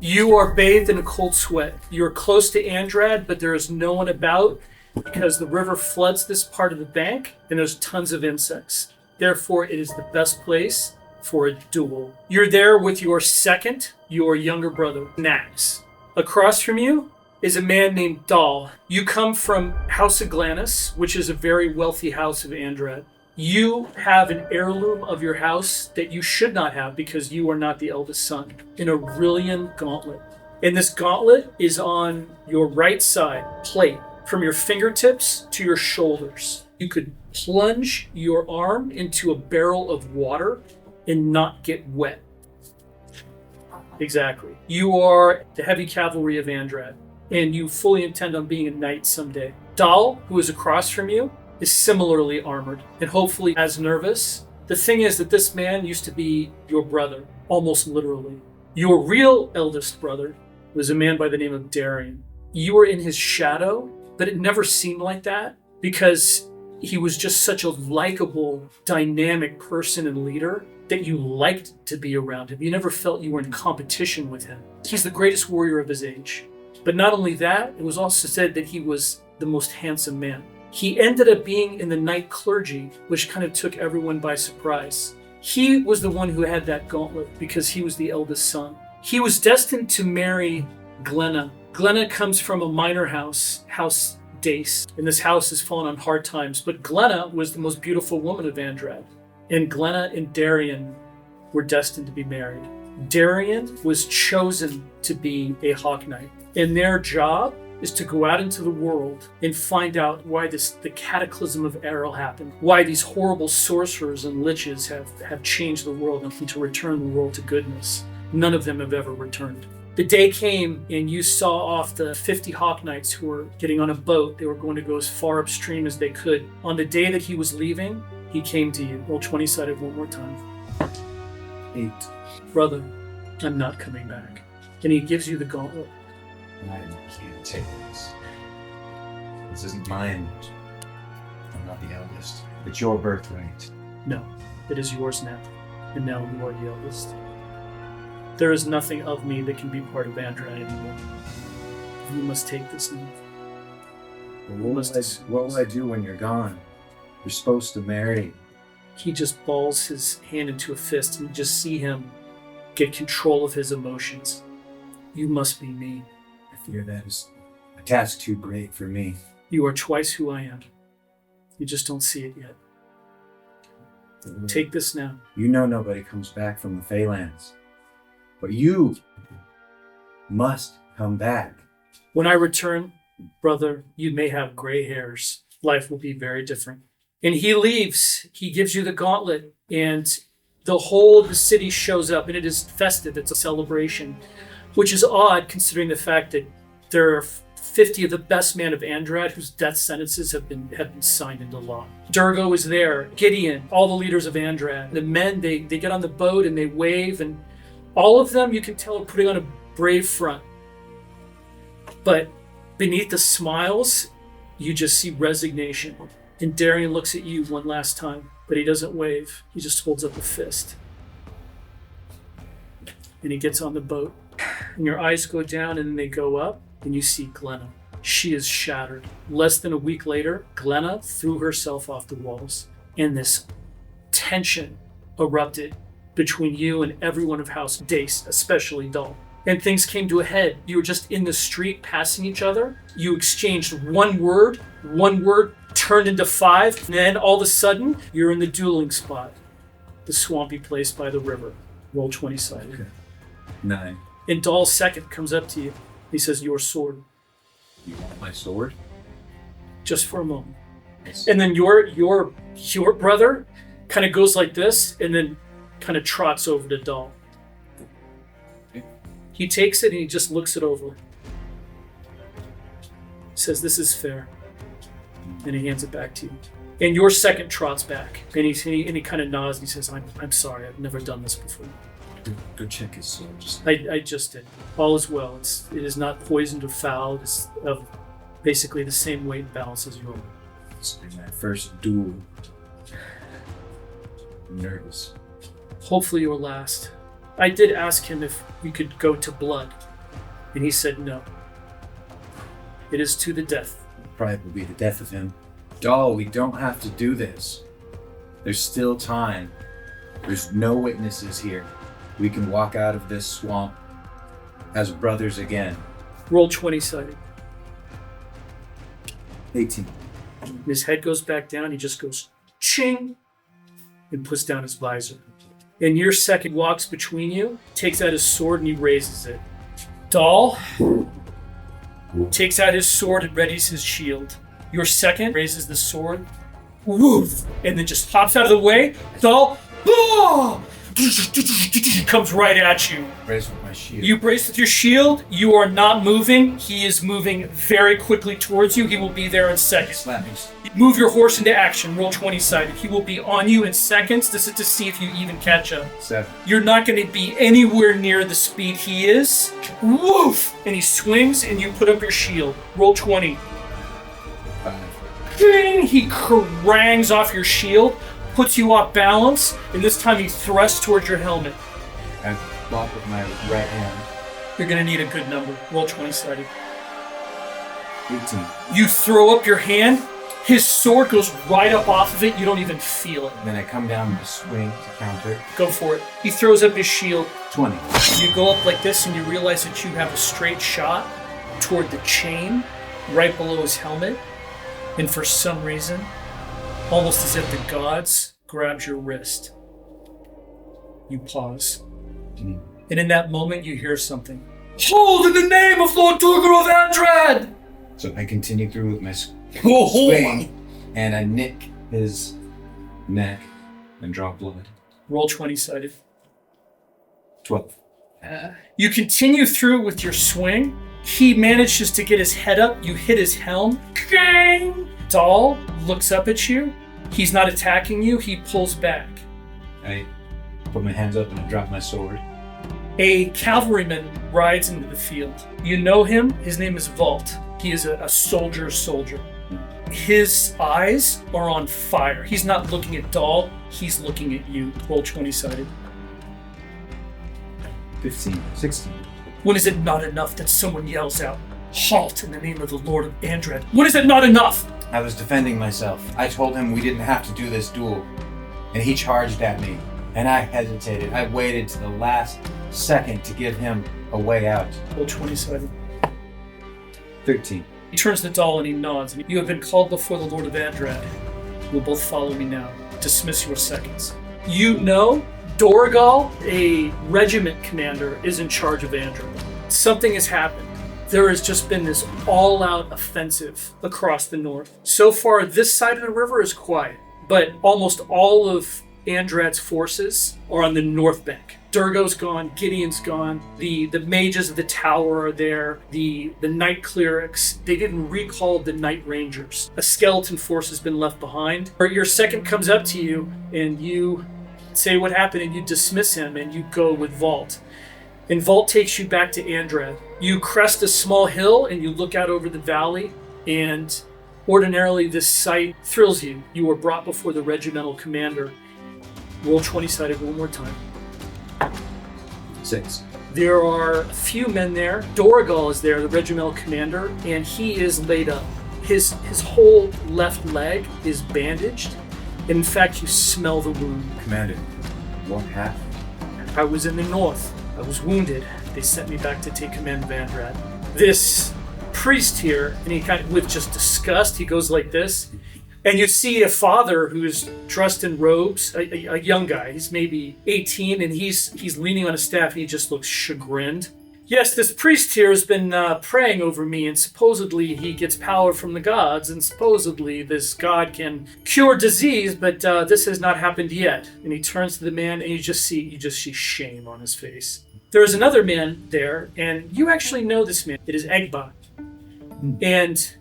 You are bathed in a cold sweat. You're close to Andrad, but there is no one about because the river floods this part of the bank and there's tons of insects. Therefore, it is the best place for a duel. You're there with your younger brother, Nax. Across from you is a man named Dahl. You come from House of Glanis, which is a very wealthy house of Andrad. You have an heirloom of your house that you should not have because you are not the eldest son, an Aurelian gauntlet. And this gauntlet is on your right side plate, from your fingertips to your shoulders. You could plunge your arm into a barrel of water and not get wet. Exactly. You are the heavy cavalry of Andrad, and you fully intend on being a knight someday. Dahl, who is across from you, is similarly armored and hopefully as nervous. The thing is that this man used to be your brother, almost literally. Your real eldest brother was a man by the name of Darian. You were in his shadow, but it never seemed like that because he was just such a likable, dynamic person and leader that you liked to be around him. You never felt you were in competition with him. He's the greatest warrior of his age. But not only that, it was also said that he was the most handsome man. He ended up being in the knight clergy, which kind of took everyone by surprise. He was the one who had that gauntlet because he was the eldest son. He was destined to marry Glenna. Glenna comes from a minor house, House Dace, and this house has fallen on hard times. But Glenna was the most beautiful woman of Andrad, and Glenna and Darian were destined to be married. Darian was chosen to be a Hawk Knight, and their job is to go out into the world and find out why the cataclysm of Errol happened, why these horrible sorcerers and liches have changed the world and to return the world to goodness. None of them have ever returned. The day came and you saw off the 50 Hawk Knights who were getting on a boat. They were going to go as far upstream as they could. On the day that he was leaving, he came to you. Roll 20-sided one more time. 8. Brother, I'm not coming back. And he gives you the gauntlet. I can't take this. This isn't mine. I'm not the eldest. It's your birthright. No, it is yours now. And now you are the eldest. There is nothing of me that can be part of Andrad anymore. You must take this now. What will I do when you're gone? You're supposed to marry. He just balls his hand into a fist and you just see him get control of his emotions. You must be me. I fear that is a task too great for me. You are twice who I am. You just don't see it yet. Take this now. You know nobody comes back from the Phalanx. But you must come back. When I return, brother, you may have gray hairs. Life will be very different. And he leaves. He gives you the gauntlet, and the whole of the city shows up, and it is festive. It's a celebration, which is odd considering the fact that there are 50 of the best men of Andrad whose death sentences have been signed into law. Durgo is there, Gideon, all the leaders of Andrad. The men, they get on the boat and they wave, and all of them, you can tell, are putting on a brave front. But beneath the smiles, you just see resignation. And Darian looks at you one last time, but he doesn't wave. He just holds up a fist. And he gets on the boat. And your eyes go down and then they go up, and you see Glenna. She is shattered. Less than a week later, Glenna threw herself off the walls. And this tension erupted between you and everyone of House Dace, especially Dahl. And things came to a head. You were just in the street passing each other. You exchanged one word turned into 5, and then all of a sudden, you're in the dueling spot. The swampy place by the river. Roll 20-sided. Okay. 9. And Dahl's second comes up to you. He says, your sword. You want my sword? Just for a moment. Yes. And then your brother kind of goes like this, and then kind of trots over to Dahl. Okay. He takes it and he just looks it over. Says, this is fair. And he hands it back to you. And your second trots back. And he kind of nods and he says, I'm sorry, I've never done this before. Go check his sword. I just did. All is well. It is not poisoned or foul. It's of basically the same weight and balance as yours. This is my first duel. I'm nervous. Hopefully your last. I did ask him if we could go to blood. And he said, no. It is to the death. Probably will be the death of him. Doll, we don't have to do this. There's still time. There's no witnesses here. We can walk out of this swamp as brothers again. Roll 20-sided. 18. His head goes back down. He just goes, ching, and puts down his visor. And your second walks between you, takes out his sword, and he raises it. Dahl takes out his sword and readies his shield. Your second raises the sword, woof, and then just hops out of the way. Dahl, comes right at you. Brace with my shield. You brace with your shield. You are not moving. He is moving very quickly towards you. He will be there in seconds. Slap me. Move your horse into action. Roll 20-sided. He will be on you in seconds. This is to see if you even catch up. 7. You're not going to be anywhere near the speed he is. Woof! And he swings, and you put up your shield. Roll 20. 5. Ding! He crangs off your shield, puts you off balance, and this time he thrusts towards your helmet. I block with my right hand. You're going to need a good number. Roll 20-sided. 18. You throw up your hand. His sword goes right up off of it. You don't even feel it. And then I come down with a swing to counter. Go for it. He throws up his shield. 20. You go up like this and you realize that you have a straight shot toward the chain right below his helmet. And for some reason, almost as if the gods grabs your wrist. You pause. And in that moment, you hear something. Hold in the name of Lord Turgur of Andrad! So I continue through with my swing, and I nick his neck and draw blood. Roll 20-sided. 12. You continue through with your swing. He manages to get his head up. You hit his helm. Gang! Dahl looks up at you. He's not attacking you. He pulls back. I put my hands up and I drop my sword. A cavalryman rides into the field. You know him. His name is Vault. He is a soldier's soldier. His eyes are on fire. He's not looking at Dahl. He's looking at you. Roll 20-sided. 15. 16. When is it not enough that someone yells out, halt in the name of the Lord of Andrad? When is it not enough? I was defending myself. I told him we didn't have to do this duel. And he charged at me. And I hesitated. I waited to the last second to give him a way out. Roll 20-sided. 13. He turns to Dahl and he nods. You have been called before the Lord of Andrad. You will both follow me now. Dismiss your seconds. You know Dorgal, a regiment commander, is in charge of Andrad. Something has happened. There has just been this all-out offensive across the north. So far, this side of the river is quiet, but almost all of Andrad's forces are on the north bank. Durgo's gone, Gideon's gone, the mages of the tower are there, the night clerics. They didn't recall the night rangers. A skeleton force has been left behind. Or your second comes up to you and you say what happened and you dismiss him and you go with Vault. And Vault takes you back to Andrad. You crest a small hill and you look out over the valley, and ordinarily this sight thrills you. You are brought before the regimental commander. Roll 20-sided one more time. 6. There are a few men there. Dorgal is there, the regimental commander, and he is laid up. His whole left leg is bandaged. And in fact, you smell the wound. Commander, what happened? I was in the north. I was wounded. They sent me back to take command of Andrad. This priest here, and he kind of, with just disgust, he goes like this. And you see a father who's dressed in robes, a young guy. He's maybe 18, and he's leaning on a staff, and he just looks chagrined. Yes, this priest here has been praying over me, and supposedly he gets power from the gods, and supposedly this god can cure disease, but this has not happened yet. And he turns to the man, and you just see shame on his face. There is another man there, and you actually know this man. It is Egba. And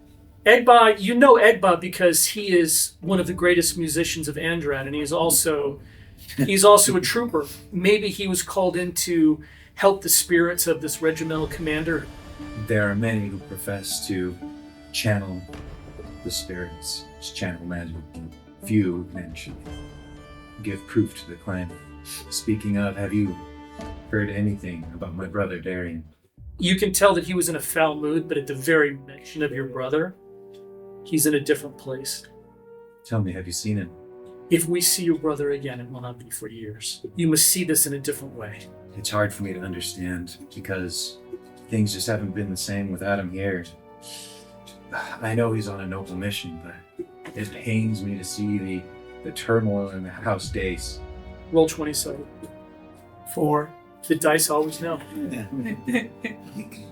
Egba, you know Egba because he is one of the greatest musicians of Andrad, and he's also a trooper. Maybe he was called in to help the spirits of this regimental commander. There are many who profess to channel the spirits, channel magic. Few men should give proof to the claim. Speaking of, have you heard anything about my brother Darian? You can tell that he was in a foul mood, but at the very mention of your brother, he's in a different place. Tell me, have you seen him? If we see your brother again, it will not be for years. You must see this in a different way. It's hard for me to understand because things just haven't been the same without him here. I know he's on a noble mission, but it pains me to see the turmoil in the house days. Roll 27. 4. The dice always know.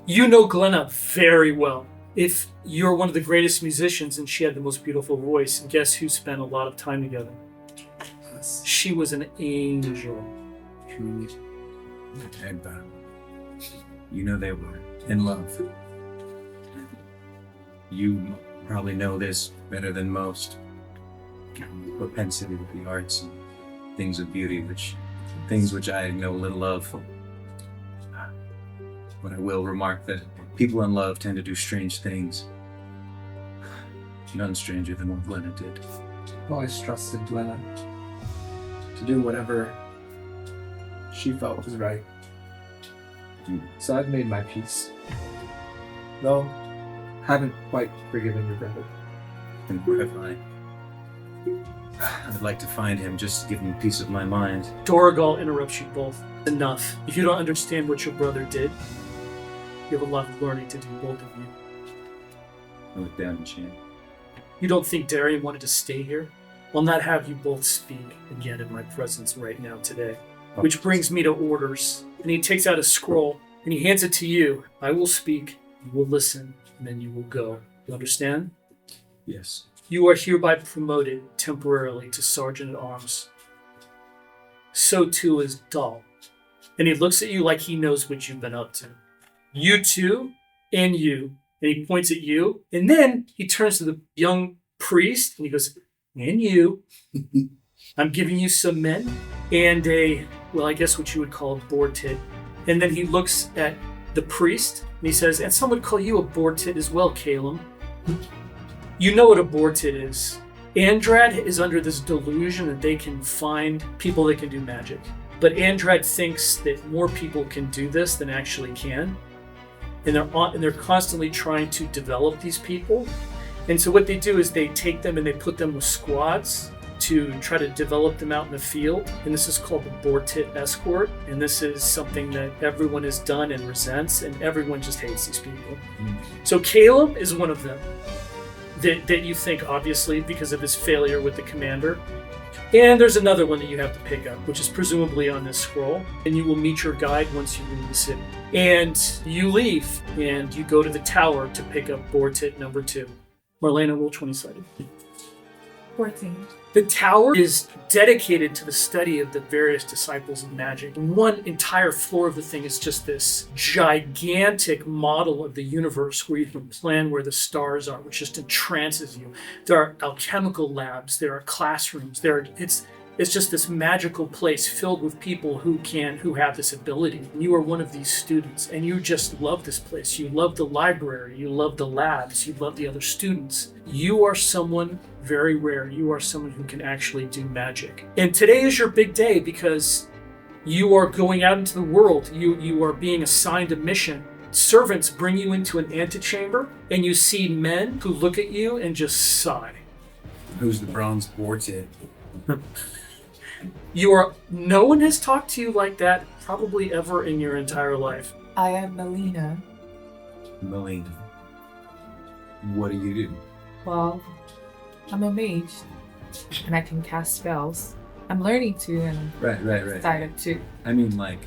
You know Glenna very well. If you're one of the greatest musicians and she had the most beautiful voice, and guess who spent a lot of time together? She was an angel. And you know they were in love. You probably know this better than most. Propensity to the arts and things of beauty, things which I know little of. But I will remark that people in love tend to do strange things. None stranger than what Glenna did. I've always trusted Glenna to do whatever she felt was right. So I've made my peace. Though, haven't quite forgiven your brother. And where have I? I'd like to find him just to give him peace of my mind. Dorigal interrupts you both. Enough. If you don't understand what your brother did, you have a lot of learning to do, both of you. I look down and chant. You don't think Darian wanted to stay here? I'll not have you both speak again in my presence right now today. Which brings me to orders. And he takes out a scroll and he hands it to you. I will speak, you will listen, and then you will go. You understand? Yes. You are hereby promoted temporarily to Sergeant at Arms. So too is Dahl. And he looks at you like he knows what you've been up to. You two, and you. And he points at you. And then he turns to the young priest and he goes, and you. I'm giving you some men and I guess what you would call a boarteat. And then he looks at the priest and he says, and some would call you a boarteat as well, Caleb. You know what a boarteat is. Andrad is under this delusion that they can find people that can do magic. But Andrad thinks that more people can do this than actually can. And they're constantly trying to develop these people. And so what they do is they take them and they put them with squads to try to develop them out in the field. And this is called the Boarteat Escort. And this is something that everyone has done and resents, and everyone just hates these people. So Caleb is one of them that you think, obviously, because of his failure with the commander. And there's another one that you have to pick up, which is presumably on this scroll. And you will meet your guide once you leave the city. And you leave, and you go to the tower to pick up Boarteat number 2. Marlena, roll 20-sided. 14. The tower is dedicated to the study of the various disciples of magic. One entire floor of the thing is just this gigantic model of the universe where you can plan where the stars are, which just entrances you. There are alchemical labs, there are classrooms, it's just this magical place filled with people who have this ability. You are one of these students, and you just love this place. You love the library, you love the labs, you love the other students. You are someone very rare. You are someone who can actually do magic. And today is your big day because you are going out into the world. You are being assigned a mission. Servants bring you into an antechamber, and you see men who look at you and just sigh. Who's the bronze Boarteat? No one has talked to you like that probably ever in your entire life. I am Melina. Melina. What do you do? Well, I'm a mage, and I can cast spells. I'm learning to, and I'm Right. excited too. I mean, like,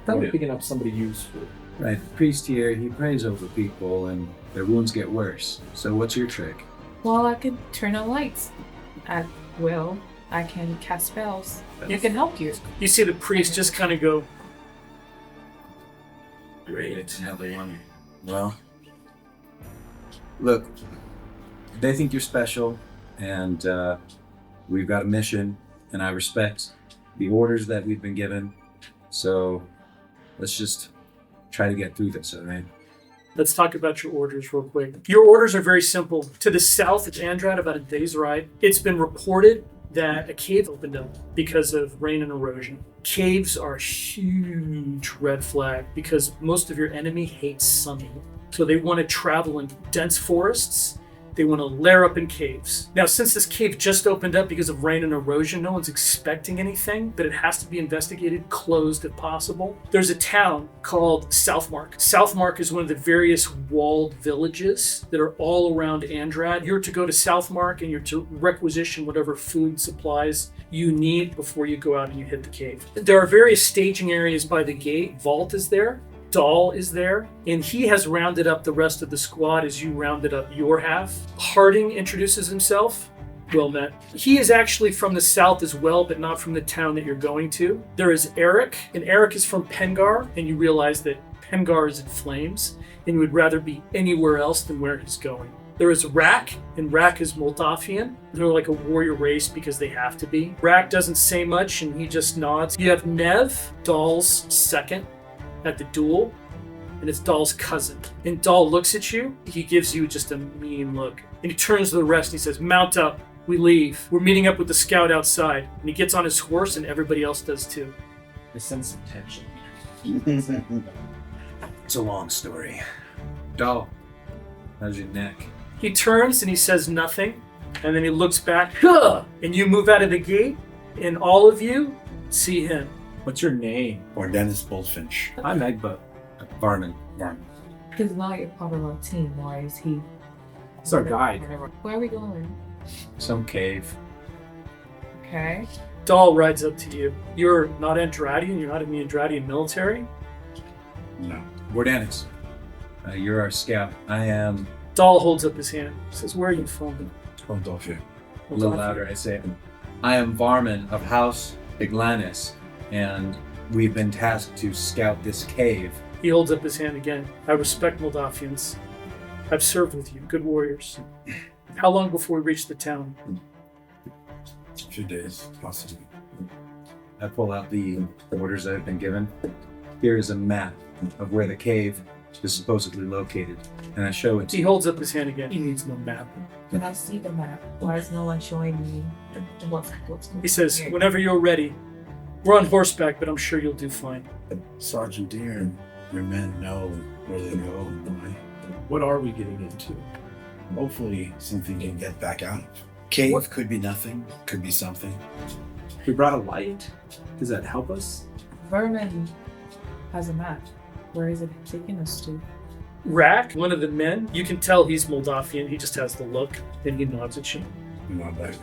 That would picking up somebody useful. right, the priest here, he prays over people and their wounds get worse. So what's your trick? Well, I can turn on lights at will. I can cast spells. It can help you. You see the priest just kind of go, Great. Another one. Well, look, they think you're special, and we've got a mission, and I respect the orders that we've been given. So let's just try to get through this, all right? let's talk about your orders real quick. Your orders are very simple. To the south of Andrad, about a day's ride, it's been reported that a cave opened up because of rain and erosion. Caves are a huge red flag because most of your enemy hates sunlight. So they want to travel in dense forests. They want to lair up in caves. Now, since this cave just opened up because of rain and erosion, no one's expecting anything, but it has to be investigated, closed if possible. There's a town called Southmark. Southmark is one of the various walled villages that are all around Andrad. You're to go to Southmark and you're to requisition whatever food supplies you need before you go out and you hit the cave. There are various staging areas by the gate. Vault is there. Dahl is there, and he has rounded up the rest of the squad as you rounded up your half. Harding introduces himself. Well met. He is actually from the south as well, but not from the town that you're going to. There is Eric, and Eric is from Pengar, and you realize that Pengar is in flames, and you would rather be anywhere else than where he's going. There is Rak, and Rak is Moldavian. They're like a warrior race because they have to be. Rak doesn't say much, and he just nods. You have Nev, Dahl's second, at the duel, and it's Dahl's cousin. And Dahl looks at you, he gives you just a mean look. And he turns to the rest and he says, "Mount up, we leave. We're meeting up with the scout outside." And he gets on his horse and everybody else does too. I sense some tension. It's a long story. Dahl, how's your neck? He turns and he says nothing, and then he looks back, "Huh!" And you move out of the gate, and all of you see him. What's your name? Or Dennis Bullfinch. I'm Egbo. Varman. He's not your part of our team. Why is he? It's our guide. Where are we going? Some cave. Okay. Dahl rides up to you. You're not Andradian, you're not in the Andradian military. No. Boarteat, you're our scout. I am... Dahl holds up his hand. Says, "Where are you from?" Philadelphia. A little louder, I say. I am Varman of House Iglanis, and we've been tasked to scout this cave. He holds up his hand again. "I respect Moldavians. I've served with you, good warriors. How long before we reach the town?" A few days, possibly. I pull out the orders I've been given. Here is a map of where the cave is supposedly located, and I show it to He you. holds up his hand again. He needs no map. Can I see the map? Why is no one showing me what's He says, here? "Whenever you're ready. We're on horseback, but I'm sure you'll do fine." Sergeant Deere and your men know where they go and why. What are we getting into? Hopefully something can get back out. Cave could be nothing, could be something. We brought a light. Does that help us? Vermin has a map. Where is it taking us to? Rak, one of the men, you can tell he's Moldavian. He just has the look, and he nods at you. Not back.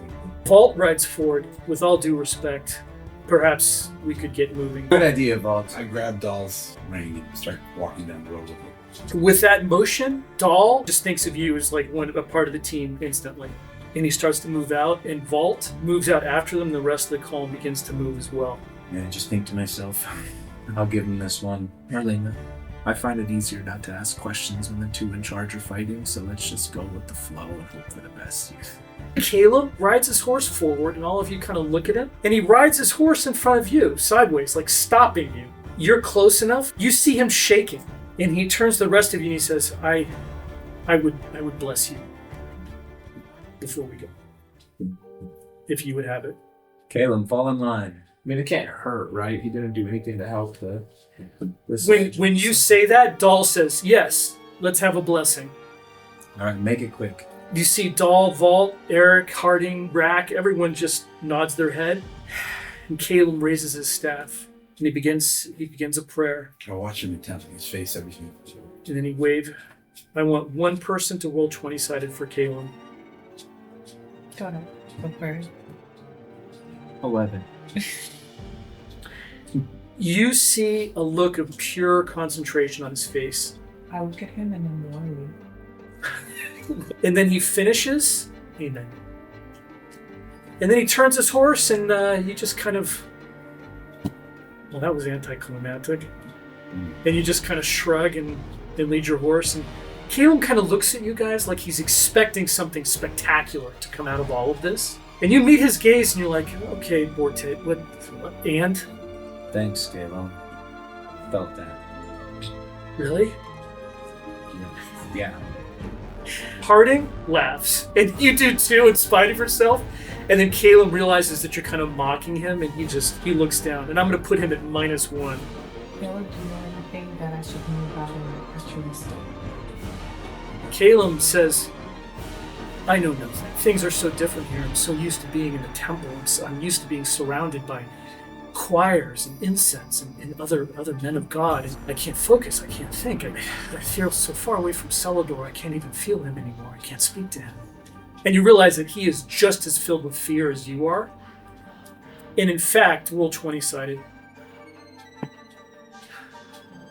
Vault rides forward. With all due respect, perhaps we could get moving. Good idea, Vault. I grabbed Dahl's rein and start walking down the road with him. With that motion, Dahl just thinks of you as like a part of the team instantly. And he starts to move out, and Vault moves out after them. The rest of the column begins to move as well. And I just think to myself, I'll give him this one. Marlena, I find it easier not to ask questions when the two in charge are fighting, so let's just go with the flow and hope for the best. Caleb rides his horse forward, and all of you kind of look at him. And he rides his horse in front of you, sideways, like stopping you. You're close enough. You see him shaking. And he turns to the rest of you and he says, I would bless you before we go. If you would have it. Caleb, fall in line. I mean, it can't hurt, right? He didn't do anything to help this. When you say that, Dahl says, "Yes, let's have a blessing." All right, make it quick. You see Dahl, Vault, Eric, Harding, Rack, everyone just nods their head. And Caleb raises his staff. And he begins a prayer. I watch him intently, his face, everything. And then he waves. I want one person to roll 20-sided for Caleb. Got it. Okay. 11. You see a look of pure concentration on his face. I look at him and I'm worried. And then he finishes. Amen. And then he turns his horse, and you just kind of... Well, that was anticlimactic. And you just kind of shrug and lead your horse. And Caleb kind of looks at you guys like he's expecting something spectacular to come out of all of this. And you meet his gaze, and you're like, "Okay, Boarteat, what and?" Thanks, Caleb. Felt that. Really? Yeah. Harding laughs, and you do too, in spite of yourself. And then Caleb realizes that you're kind of mocking him, and he looks down. And I'm going to put him at -1. Caleb, do you know anything that I should know about him at your store? Caleb says, I know nothing. Things are so different here. I'm so used to being in the temple. I'm used to being surrounded by choirs and incense and other men of God. And I can't focus. I can't think. I feel so far away from Celador. I can't even feel him anymore. I can't speak to him. And you realize that he is just as filled with fear as you are. And in fact, roll 20-sided.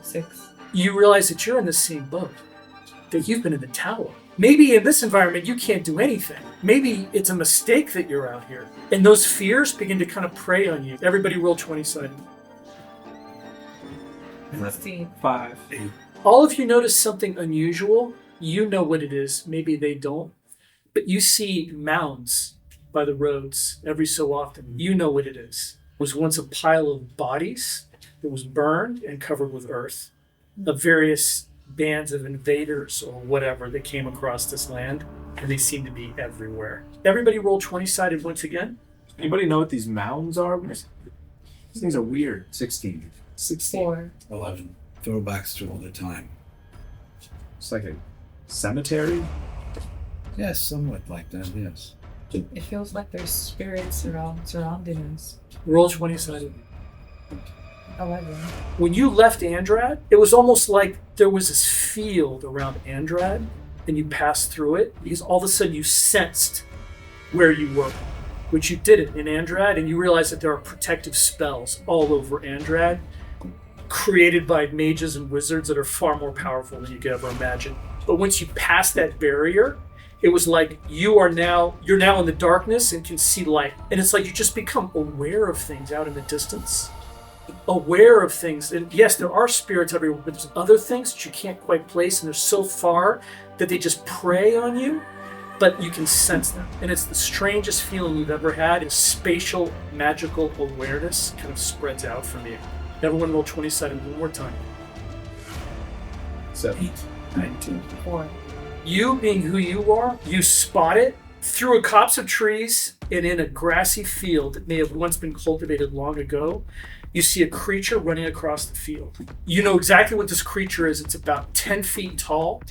6. You realize that you're in the same boat. That you've been in the tower. Maybe in this environment you can't do anything. Maybe it's a mistake that you're out here. And those fears begin to kind of prey on you. Everybody roll 20-sided. 16. 5. All of you notice something unusual. You know what it is. Maybe they don't. But you see mounds by the roads every so often. You know what it is. It was once a pile of bodies that was burned and covered with earth of various bands of invaders or whatever that came across this land, and they seem to be everywhere. Everybody roll 20-sided once again. Anybody know what these mounds are? These things are weird. 16. 4. 11. Throwbacks to all the time. It's like a cemetery. Yes, somewhat like that, yes. It feels like there's spirits surrounding us. Roll 20-sided. 11. When you left Andrad, it was almost like there was this field around Andrad, and you passed through it, because all of a sudden you sensed where you were, which you didn't in Andrad, and you realize that there are protective spells all over Andrad, created by mages and wizards that are far more powerful than you could ever imagine. But once you pass that barrier, it was like you're now in the darkness and can see light. And it's like you just become aware of things out in the distance. Aware of things. And yes, there are spirits everywhere, but there's other things that you can't quite place, and they're so far that they just prey on you, but you can sense them. And it's the strangest feeling we've ever had. Is spatial, magical awareness kind of spreads out from you. Everyone roll 20-sided one more time. 7. 19. 4. You, being who you are, you spot it through a copse of trees and in a grassy field that may have once been cultivated long ago. You see a creature running across the field. You know exactly what this creature is. It's about 10 feet tall.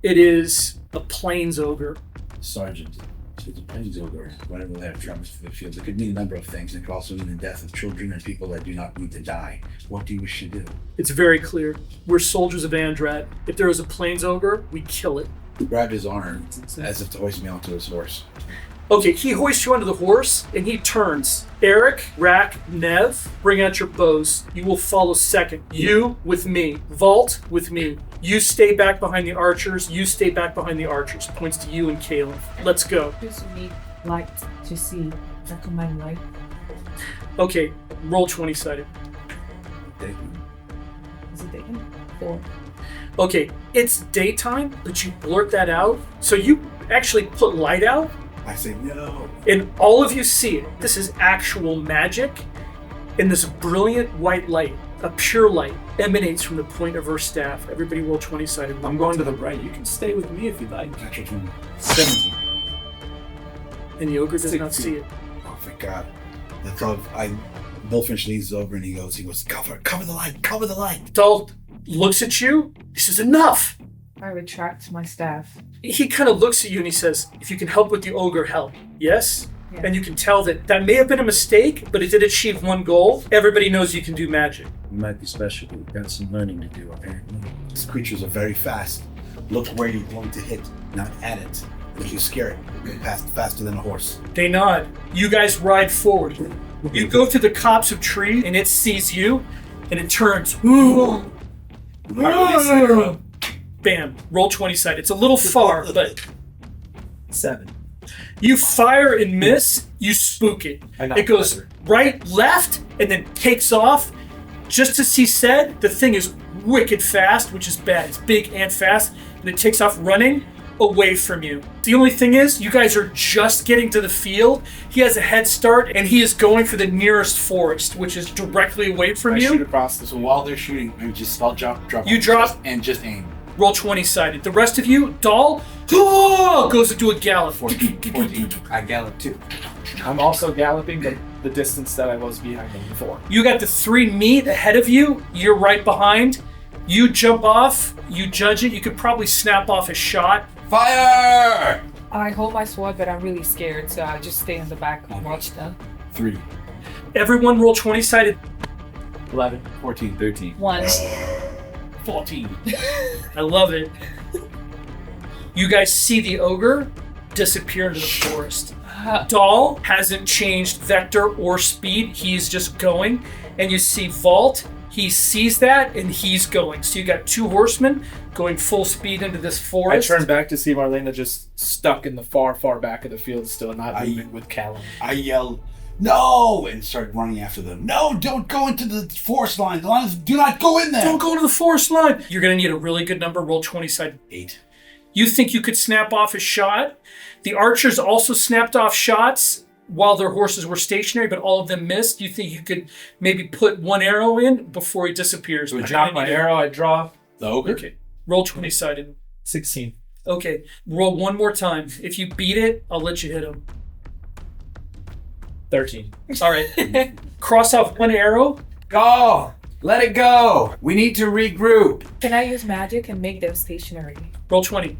It is a plains ogre. Sergeant, to the plains ogre, whenever they have travels to the field, it could mean a number of things. It could also mean the death of children and people that do not need to die. What do you wish to do? It's very clear. We're soldiers of Andrad. If there is a plains ogre, we kill it. He grabbed his arm as if to hoist me onto his horse. Okay, he hoists you onto the horse, and he turns. Eric, Rack, Nev, bring out your bows. You will follow second. You with me. Vault with me. You stay back behind the archers. You stay back behind the archers. Points to you and Caleb. Let's go. You need light to see. Recommend light. Okay, roll 20-sided. Is it taken? 4. Okay, it's daytime, but you blurt that out. So you actually put light out, I say no. and all of you see it. This is actual magic, and this brilliant white light, a pure light, emanates from the point of her staff. Everybody roll 20-sided. I'm going to the right. You can stay with me if you like. Natural 20. 17. And the ogre does not 16. see it. Oh, thank God. That's all. Bullfinch leans over and he goes, cover the light. Dahl looks at you. He says, enough. I retract my staff. He kind of looks at you and he says, if you can help with the ogre, help. Yes? Yeah. And you can tell that may have been a mistake, but it did achieve one goal. Everybody knows you can do magic. You might be special, but we've got some learning to do, apparently. These creatures are very fast. Look where you're going to hit, not at it. If you scare it, you go faster than a horse. They nod. You guys ride forward. You go through the copse of trees, and it sees you, and it turns. Bam. Roll 20-sided. It's a little far, but 7. you fire and miss. You spook it. It goes right, left, and then takes off. Just as he said, the thing is wicked fast, which is bad. It's big and fast, and it takes off running away from you. The only thing is, you guys are just getting to the field. He has a head start, and he is going for the nearest forest, which is directly away from I shoot you. across this. So while they're shooting, I'll drop. You drop. And just aim. Roll 20 sided. The rest of you, Dahl, goes into a gallop. 14. I gallop too. I'm also galloping the distance that I was behind him before. You got the 3 meat ahead of you. You're right behind. You jump off. You judge it. You could probably snap off a shot. Fire! I hold my sword, but I'm really scared, so I just stay in the back and watch them. 3, Everyone roll 20 sided. 11. 14, 13. 1. 14. I love it. You guys see the ogre disappear into the forest. Dahl hasn't changed vector or speed. He's just going. And you see Vault. He sees that and he's going. So you got 2 horsemen going full speed into this I forest. turn back to see Marlena just stuck in the far back of the field, still not moving with Callum. I yell, no! And start running after them. No, don't go into the forest line. The lines, do not go in there. Don't go to the forest line. You're going to need a really good number. Roll 20 sided. 8. You think you could snap off a shot? The archers also snapped off shots while their horses were stationary, but all of them missed. You think you could maybe put 1 arrow in before he disappears? So I drop my arrow, I draw The ogre? Okay. Roll 20 sided. 16. Okay. Roll 1 more time. If you beat it, I'll let you hit him. 13. All right. Cross off 1 arrow. Go! Let it go! We need to regroup. Can I use magic and make them stationary? Roll 20.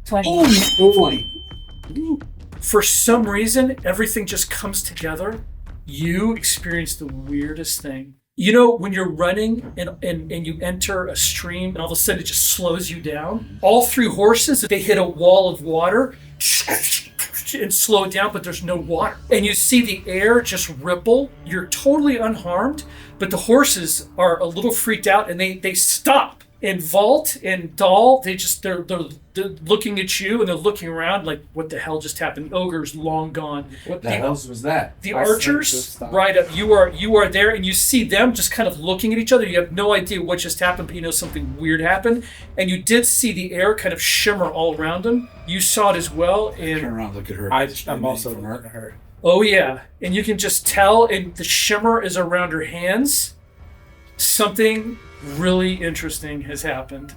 20. 20. For some reason, everything just comes together. You experience the weirdest thing. You know, when you're running and you enter a stream and all of a sudden it just slows you down? All 3 horses, they hit a wall of water and slow down, but there's no water. And you see the air just ripple. You're totally unharmed, but the horses are a little freaked out and they stop. And Vault and Dahl, they're looking at you and they're looking around like, what the hell just happened? The ogre's long gone. What the hell was that? The I archers, just stopped. right up, you are there and you see them just kind of looking at each other. You have no idea what just happened, but you know something weird happened. And you did see the air kind of shimmer all around them. You saw it as well. Turn And around, look at her. I'm also looking at her. oh yeah, and you can just tell, and the shimmer is around her hands. Something really interesting has happened.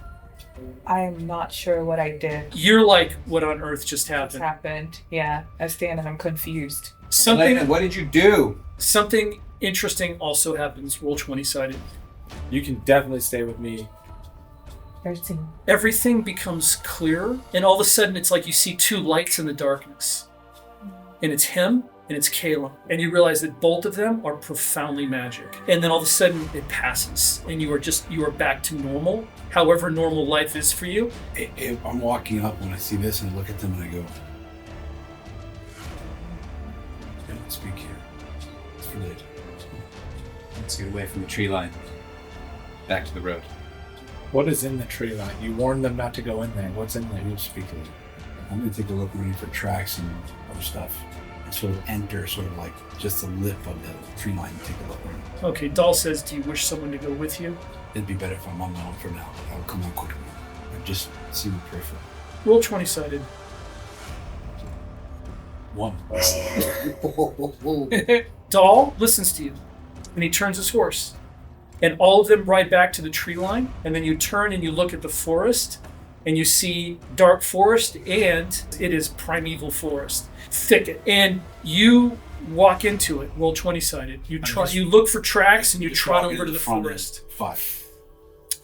I am not sure what I did. You're like, what on earth just What's happened? happened? Yeah, I stand and I'm confused. Something Elena, what did you do? something interesting also happens. Roll 20 sided. You can definitely stay with me. 13. Everything becomes clearer, and all of a sudden it's like you see 2 lights in the darkness. And it's him and it's Caleb. And you realize that both of them are profoundly magic. And then all of a sudden it passes and you are back to normal, however normal life is for you. I'm walking up when I see this and I look at them and I go, don't speak here. It's forbidden. Let's get away from the tree line. Back to the road. What is in the tree line? You warned them not to go in there. What's in I there? don't speak to them. I'm going to take a look around for tracks and other stuff. And sort of enter sort of like just the lip of the tree line and take a look around. Okay, Dahl says, do you wish someone to go with you? It'd be better if I'm on my own for now. I'll come on quickly. And just see the peripheral. Roll 20 sided. 1. Dahl listens to you, and he turns his horse. And all of them ride back to the tree line, and then you turn and you look at the forest, and you see dark forest, and it is primeval forest, thicket. And you walk into it, roll 20 sided. You look for tracks, and you trot over to the forest. 5.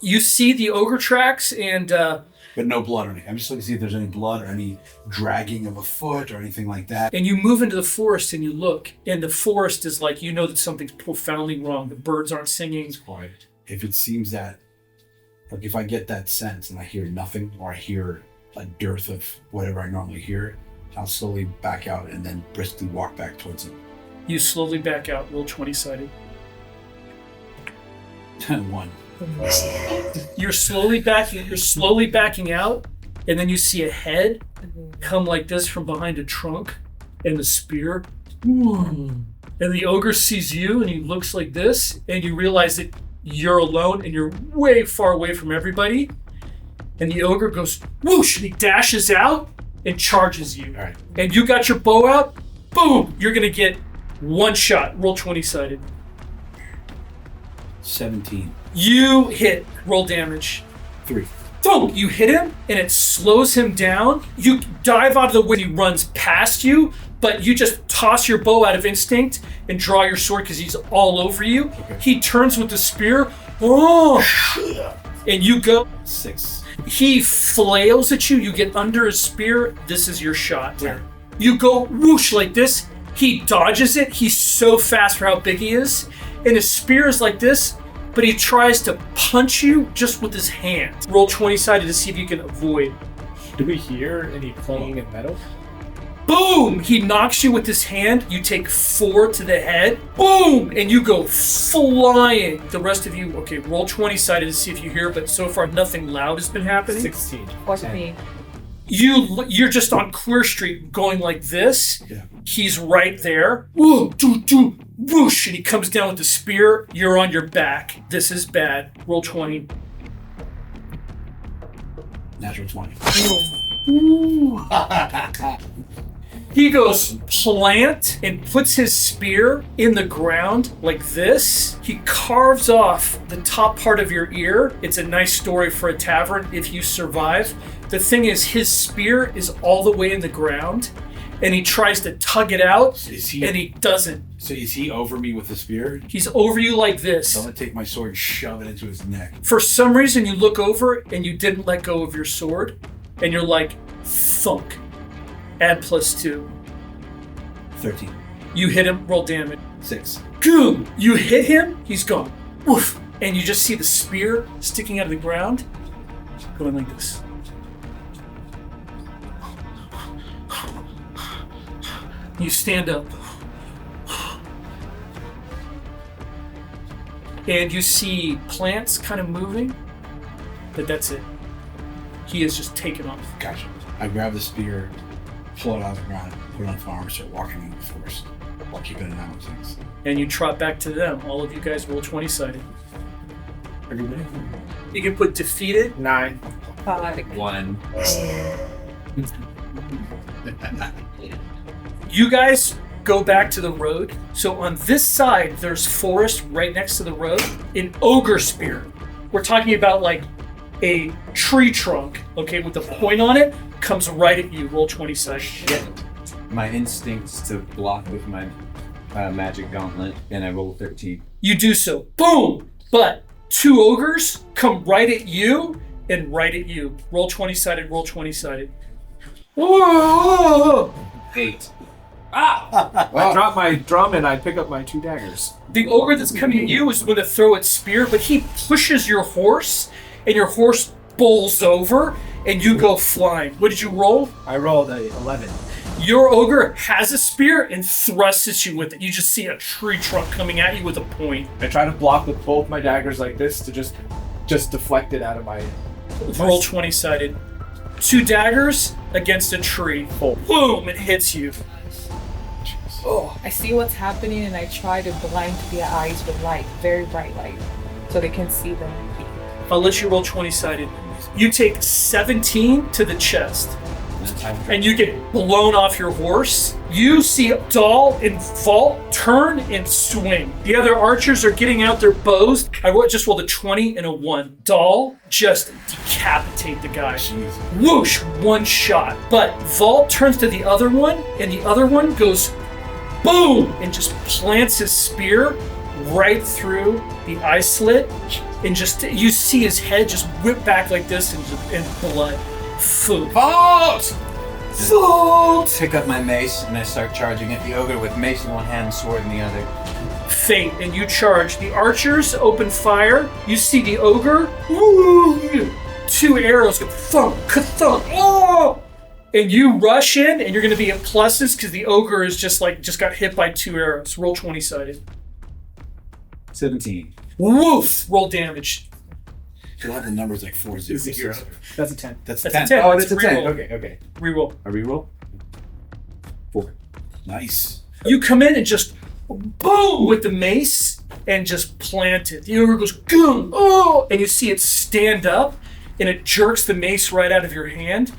You see the ogre tracks, and But no blood or anything. I'm just looking to see if there's any blood or any dragging of a foot or anything like that. you move into the forest, and you look, and the forest is like, you know that something's profoundly wrong. The birds aren't singing. It's quiet. If it seems that, like if I get that sense and I hear nothing or I hear a dearth of whatever I normally hear, I'll slowly back out and then briskly walk back towards him. You slowly back out, roll 20 sided. 1. You're slowly backing out, and then you see a head come like this from behind a trunk and the spear. And the ogre sees you and he looks like this, and you realize that you're alone and you're way far away from everybody. And the ogre goes whoosh, and he dashes out and charges you. All right. And you got your bow out, boom, you're gonna get 1 shot. Roll 20 sided. 17. You hit. Roll damage. 3. Thunk! You hit him, and it slows him down. You dive out of the way. He runs past you, but you just toss your bow out of instinct and draw your sword because he's all over you. Okay. He turns with the spear. Oh! And you go. 6. He flails at you. You get under his spear. This is your shot. 10. You go whoosh like this. He dodges it. He's so fast for how big he is. And his spear is like this, but he tries to punch you just with his hand. Roll 20-sided to see if you can avoid. Do we hear any clanging in metal? Boom! He knocks you with his hand. You take 4 to the head. Boom! And you go flying. The rest of you, okay, roll 20-sided to see if you hear, but so far nothing loud has been happening. 16. 14. You're just on Queer Street going like this. Yeah. He's right there. Woo, doo, doo, whoosh, and he comes down with the spear. You're on your back. This is bad. Roll 20. Natural 20. He goes plant and puts his spear in the ground like this. He carves off the top part of your ear. It's a nice story for a tavern if you survive. The thing is, his spear is all the way in the ground, and he tries to tug it out, and he doesn't. So is he over me with the spear? He's over you like this. So I'm gonna take my sword and shove it into his neck. For some reason, you look over and you didn't let go of your sword, and you're like, thunk. Add +2. 13. You hit him, roll damage. 6. Boom! You hit him, he's gone. Woof! And you just see the spear sticking out of the ground, going like this. You stand up. And you see plants kind of moving, but that's it. He is just taken off. Gotcha. I grab the spear, pull it out of the ground, put it on the arm, and start walking in the forest while keeping an eye on things. And you trot back to them. All of you guys roll 20-sided. You can put defeated. 9. 1. You guys go back to the road. So on this side, there's forest right next to the road. An ogre spear. We're talking about like a tree trunk, okay, with a point on it, comes right at you. Roll 20-sided. My instincts to block with my magic gauntlet, and I roll 13. You do so. Boom! But 2 ogres come right at you and right at you. Roll 20-sided, roll 20-sided. Whoa! 8. I drop my drum and I pick up my 2 daggers. The ogre that's coming at you is going to throw its spear, but he pushes your horse, and your horse bowls over, and you go flying. What did you roll? I rolled a 11. Your ogre has a spear and thrusts at you with it. You just see a tree trunk coming at you with a point. I try to block with both my daggers like this to just deflect it out of my... Roll 20-sided. 2 daggers against a tree. Oh. Boom! It hits you. Oh, I see what's happening and I try to blind their eyes with light, very bright light, so they can see them. I'll let you roll 20-sided. You take 17 to the chest, and you get blown off your horse. You see Dahl and Vault turn and swing. The other archers are getting out their bows. I just rolled a 20 and a 1. Dahl just decapitate the guy. Jeez. Whoosh, 1 shot. But Vault turns to the other one, and the other one goes boom, and just plants his spear right through the eye slit, and just you see his head just whip back like this, and blood. Food. Vault! Vault! Pick up my mace and I start charging at the ogre with mace in one hand, sword in the other. Fate, and you charge. The archers open fire. You see the ogre. Woo! 2 arrows go thump, ka-thump. Oh! And you rush in, and you're going to be at pluses because the ogre is just got hit by 2 arrows. Roll 20-sided. 17. Woof! Roll damage. You'll have the numbers like 4 0. Zero. That's a 10. That's That's 10. a 10. Oh, that's a 10. Reroll. Okay. Reroll. A reroll? 4. Nice. You come in and just boom with the mace and just plant it. The ogre goes goom, oh, and you see it stand up and it jerks the mace right out of your hand.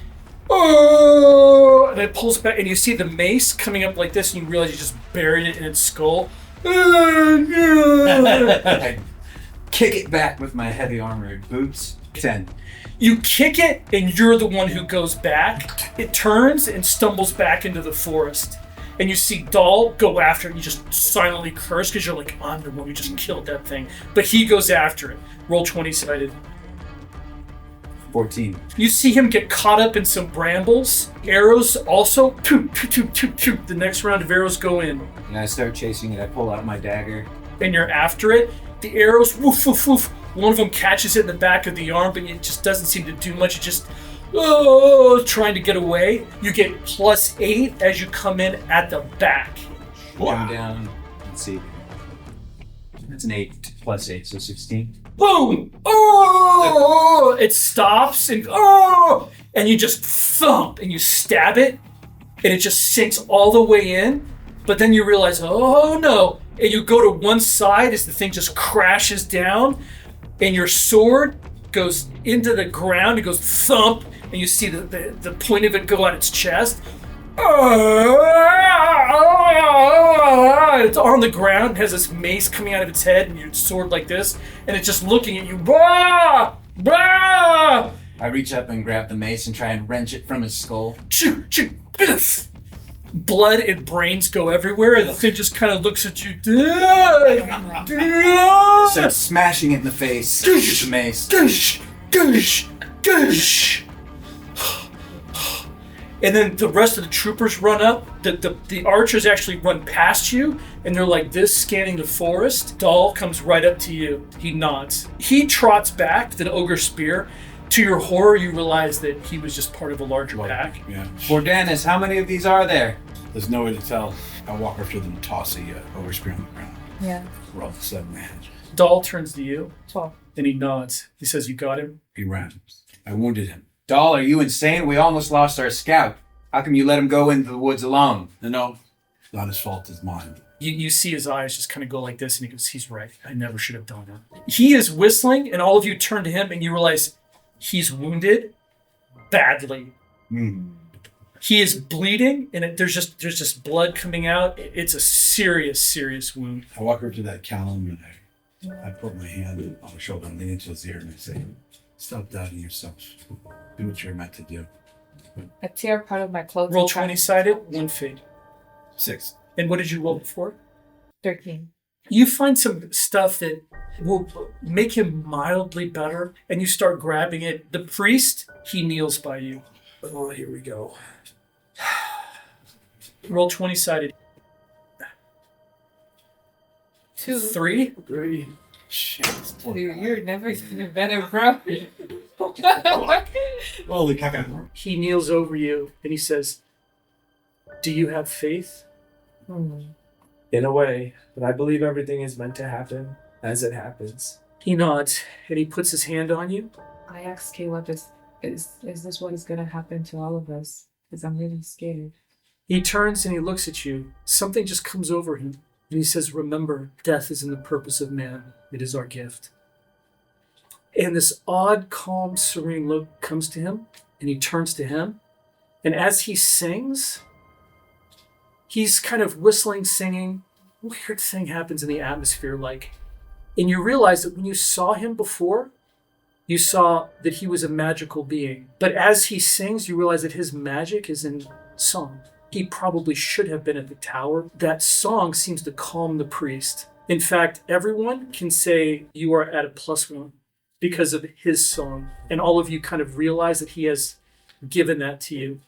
Oh, and it pulls back, and you see the mace coming up like this, and you realize you just buried it in its skull. I kick it back with my heavy armored boots, 10. You kick it, and you're the one who goes back. It turns and stumbles back into the forest. And you see Dahl go after it, and you just silently curse because you're like, I'm the one who just killed that thing. But he goes after it. Roll 20 sided. 14. You see him get caught up in some brambles. Arrows also, toot, toot, toot, toot, toot. The next round of arrows go in. And I start chasing it. I pull out my dagger. And you're after it. The arrows, woof, woof, woof. One of them catches it in the back of the arm, but it just doesn't seem to do much. It just, trying to get away. You get +8 as you come in at the back. Wow. Down. Let's see. That's an 8 + 8, so 16. Boom! Oh! It stops and and you just thump and you stab it, and it just sinks all the way in. But then you realize, oh no! And you go to one side as the thing just crashes down, and your sword goes into the ground. It goes thump, and you see the point of it go out its chest. It's on the ground, it has this mace coming out of its head, and your sword like this, and it's just looking at you. Bah! Bah! I reach up and grab the mace and try and wrench it from his skull. Blood and brains go everywhere, and the thing just kind of looks at you. Start smashing it in the face with the mace. And then the rest of the troopers run up. The archers actually run past you, and they're like this, scanning the forest. Dahl comes right up to you. He nods. He trots back with an ogre spear. To your horror, you realize that he was just part of a larger pack. Yeah. Boarteat, how many of these are there? There's no way to tell. I walk up to them and toss a ogre spear on the ground. Yeah. Roll 7 man. Dahl turns to you, 12. and he nods. He says, you got him? He ran. I wounded him. Dahl, are you insane? We almost lost our scout. How come you let him go into the woods alone? No. Not his fault, it's mine. You see his eyes just kind of go like this, and he goes, he's right. I never should have done that. He is whistling, and all of you turn to him, and you realize he's wounded badly. He is bleeding, and there's just blood coming out. It's a serious wound. I walk over to that Callum and I put my hand on his shoulder and lean into his ear and I say, stop doubting yourself. Do what you're meant to do. I tear part of my clothes. Roll 20-sided, 1 fade. 6. And what did you roll before? 13. You find some stuff that will make him mildly better, and you start grabbing it. The priest, he kneels by you. Oh, here we go. Roll 20-sided. 2. 3. 3. Shit. Dude, you're never gonna better, bro. Holy caca. He kneels over you, and he says, do you have faith? In a way, but I believe everything is meant to happen as it happens. He nods, and he puts his hand on you. I asked Caleb, is this what is gonna happen to all of us? Because I'm really scared. He turns and he looks at you. Something just comes over him. And he says, remember, death isn't the purpose of man. It is our gift. And this odd, calm, serene look comes to him. And he turns to him. And as he sings, he's kind of whistling, singing. A weird thing happens in the atmosphere, like. And you realize that when you saw him before, you saw that he was a magical being. But as he sings, you realize that his magic is in song. He probably should have been at the tower. That song seems to calm the priest. In fact, everyone can say you are at a +1 because of his song. And all of you kind of realize that he has given that to you.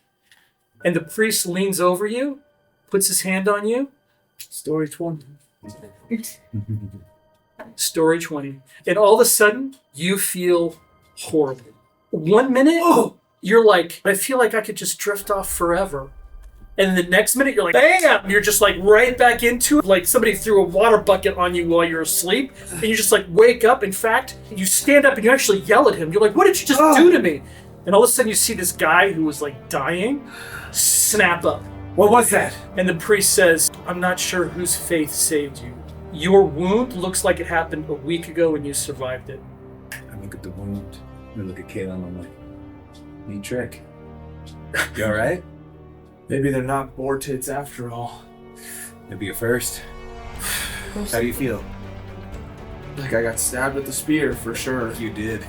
And the priest leans over you, puts his hand on you. Story 20. Story 20. And all of a sudden, you feel horrible. 1 minute, you're like, I feel like I could just drift off forever. And the next minute, you're like, bam! You're just like right back into it. Like somebody threw a water bucket on you while you're asleep. And you just like wake up. In fact, you stand up and you actually yell at him. You're like, what did you just do to me? And all of a sudden, you see this guy who was like dying snap up. What was that? And the priest says, I'm not sure whose faith saved you. Your wound looks like it happened a week ago and you survived it. I look at the wound. I look at Kayla and I'm like, neat trick. You alright? Maybe they're not Boarteats after all. Maybe a first. How do you feel? Like I got stabbed with the spear for sure. You did.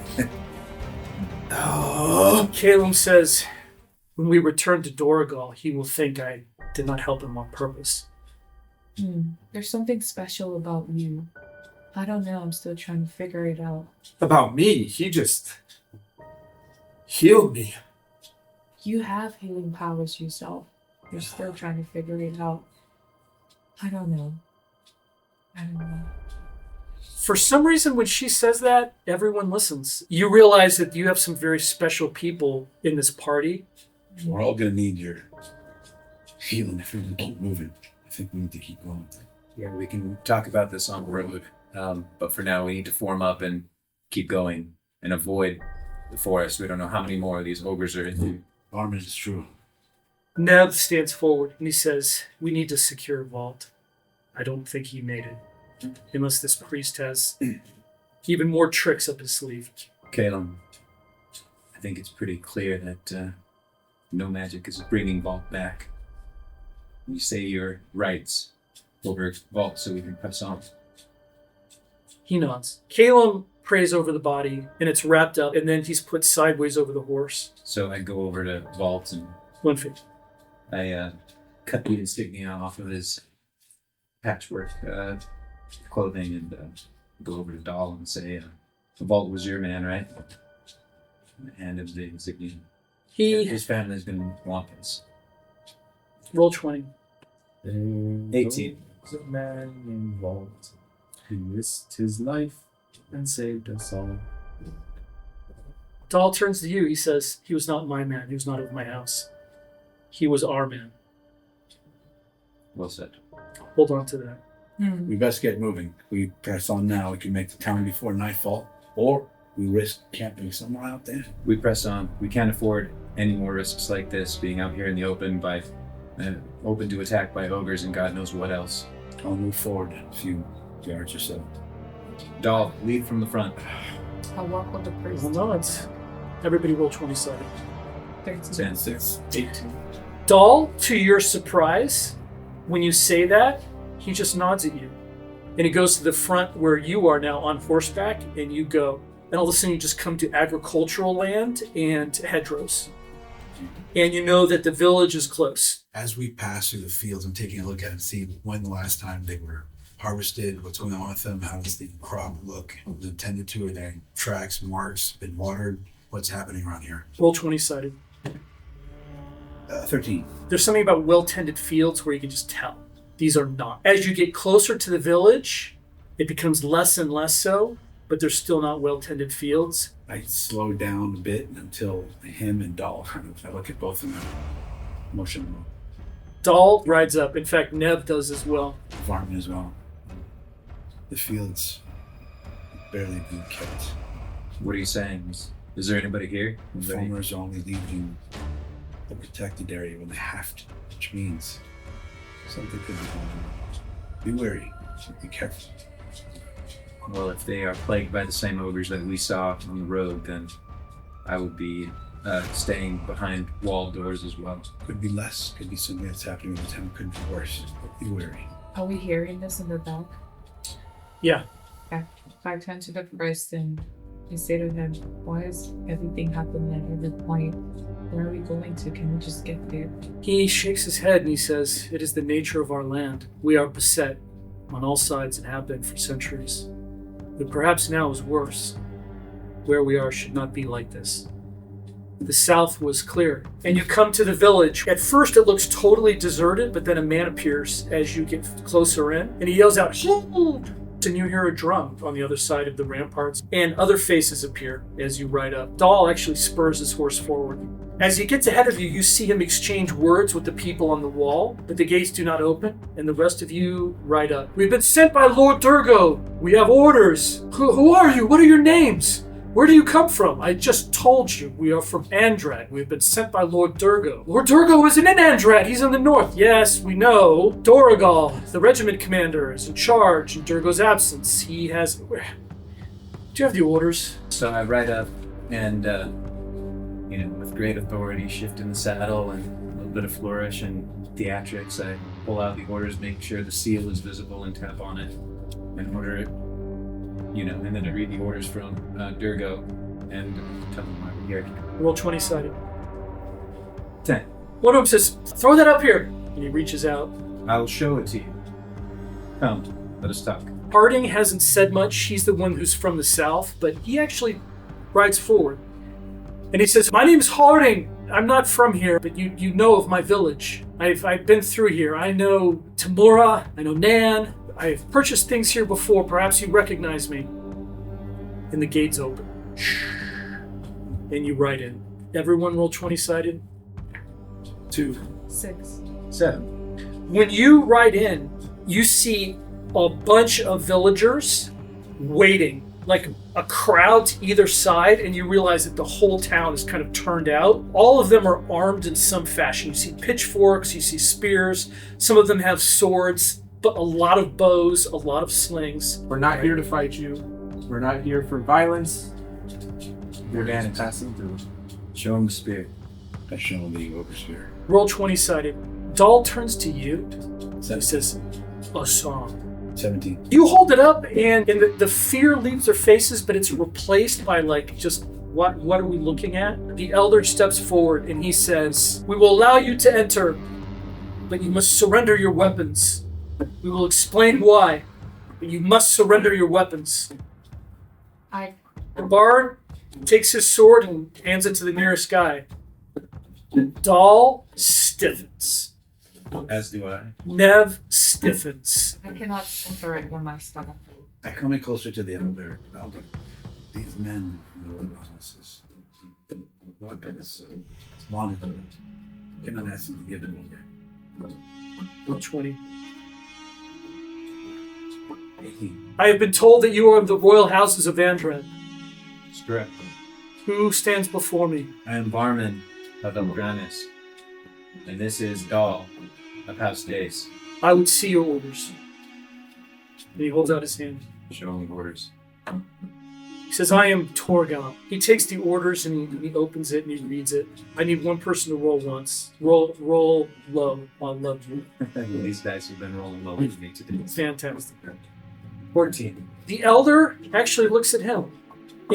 Caleb says, when we return to Dorigal, he will think I did not help him on purpose. There's something special about you. I don't know, I'm still trying to figure it out. About me, he just healed me. You have healing powers yourself. You're still trying to figure it out. I don't know. For some reason, when she says that, everyone listens. You realize that you have some very special people in this party. We're all gonna need your healing if we're gonna keep moving. I think we need to keep going. Yeah, we can talk about this on the road. But for now, we need to form up and keep going and avoid the forest. We don't know how many more of these ogres are in here. Armin is true. Neb stands forward and he says, we need to secure Vault. I don't think he made it. Unless this priest has even more tricks up his sleeve. Caleb, I think it's pretty clear that no magic is bringing Vault back. You say your rights over Vault so we can press on. He nods. Caleb prays over the body, and it's wrapped up, and then he's put sideways over the horse. So I go over to Vault and 1 feet. I cut the insignia off of his patchwork clothing and go over to Dahl and say, Vault was your man, right? And hand him the insignia. His family's gonna want this. Roll 20. 18. There's a man named Vault who risked his life and saved us all. Dahl turns to you. He says, he was not my man. He was not of my house. He was our man. Well said. Hold on to that. We best get moving. We press on now. We can make the town before nightfall, or we risk camping somewhere out there. We press on. We can't afford any more risks like this, being out here in the open by open to attack by ogres and God knows what else. I'll move forward a few yards or so. Dahl, lead from the front. I'll walk with the priest. Well, no, it's... Everybody roll 20-sided. 13. And 6. 18. Dahl, to your surprise, when you say that, he just nods at you. And he goes to the front where you are now on horseback, and you go. And all of a sudden you just come to agricultural land and hedgerows. And you know that the village is close. As we pass through the fields, I'm taking a look at it and see when the last time they were harvested, what's going on with them, how does the crop look, was it tended to, are there tracks, marks, been watered, what's happening around here? Roll 20-sided. 13. There's something about well-tended fields where you can just tell. These are not. As you get closer to the village, it becomes less and less so, but they're still not well-tended fields. I slow down a bit until him and Dahl I look at both of them, motion them, Dahl rides up. In fact, Neb does as well. Varmin as well. The fields barely being kept. What are you saying? Is there anybody here? Farmers only leaving the protected area when they have to, which means something could be going on. Be wary. Be careful. Well, if they are plagued by the same ogres that we saw on the road, then I would be staying behind walled doors as well. Could be less. Could be something that's happening in the town. Could be worse. But be wary. Are we hearing this in the back? Yeah. Okay. If I turn to the priest and I say to him, why is everything happening at every point? Where are we going to? Can we just get there? He shakes his head and he says, it is the nature of our land. We are beset on all sides and have been for centuries. But perhaps now is worse. Where we are should not be like this. The south was clear, and you come to the village. At first it looks totally deserted, but then a man appears as you get closer in, and he yells out, "Hold!" And you hear a drum on the other side of the ramparts, and other faces appear as you ride up. Dahl actually spurs his horse forward. As he gets ahead of you, you see him exchange words with the people on the wall, but the gates do not open, and the rest of you ride up. We've been sent by Lord Durgo. We have orders. Who are you? What are your names? Where do you come from? I just told you. We are from Andrad. We've been sent by Lord Durgo. Lord Durgo isn't in Andrad. He's in the north. Yes, we know. Dorigal, the regiment commander, is in charge in Durgo's absence. He has... Do you have the orders? So I ride up and, with great authority, shift in the saddle and a little bit of flourish and theatrics, I pull out the orders, make sure the seal is visible and tap on it and order it. And then I read the orders from Durgo and tell them my here. Roll 20-sided. 10. One of them says, throw that up here. And he reaches out. I'll show it to you. Come, let us talk. Harding hasn't said much. He's the one who's from the south, but he actually rides forward. And he says, my name's Harding. I'm not from here, but you know of my village. I've been through here. I know Tamura. I know Nan. I've purchased things here before. Perhaps you recognize me. And the gates open. And you ride in. Everyone roll 20-sided. 2. 6. 7. When you ride in, you see a bunch of villagers waiting, like a crowd to either side, and you realize that the whole town is kind of turned out. All of them are armed in some fashion. You see pitchforks, you see spears, some of them have swords, but a lot of bows, a lot of slings. We're not here to fight you. We're not here for violence. We're Boarteat, passing through. show him the spear. I show him the oversphere. Roll 20-sided. Dahl turns to you. He says, a song. 17. You hold it up, and the fear leaves their faces, but it's replaced by like just what are we looking at? The elder steps forward and he says, we will allow you to enter, but you must surrender your weapons. We will explain why, but you must surrender your weapons. The bard takes his sword and hands it to the nearest guy. Dahl stiffens. As do I. Nev stiffens. I cannot interact with my stomach. I come in closer to the elder. These men know about us. Weapons. Monitored. Cannot ask them to give them here. Roll 20. 18. I have been told that you are of the royal houses of Andred. That's correct. Who stands before me? I am Barman of Eldranis. And this is Dahl of House Days. I would see your orders. And he holds out his hand. Show him the orders. He says, I am Torgal. He takes the orders and he opens it and he reads it. I need one person to roll once. Roll low on love. These dice have been rolling low with me today. Fantastic. 14. The elder actually looks at him.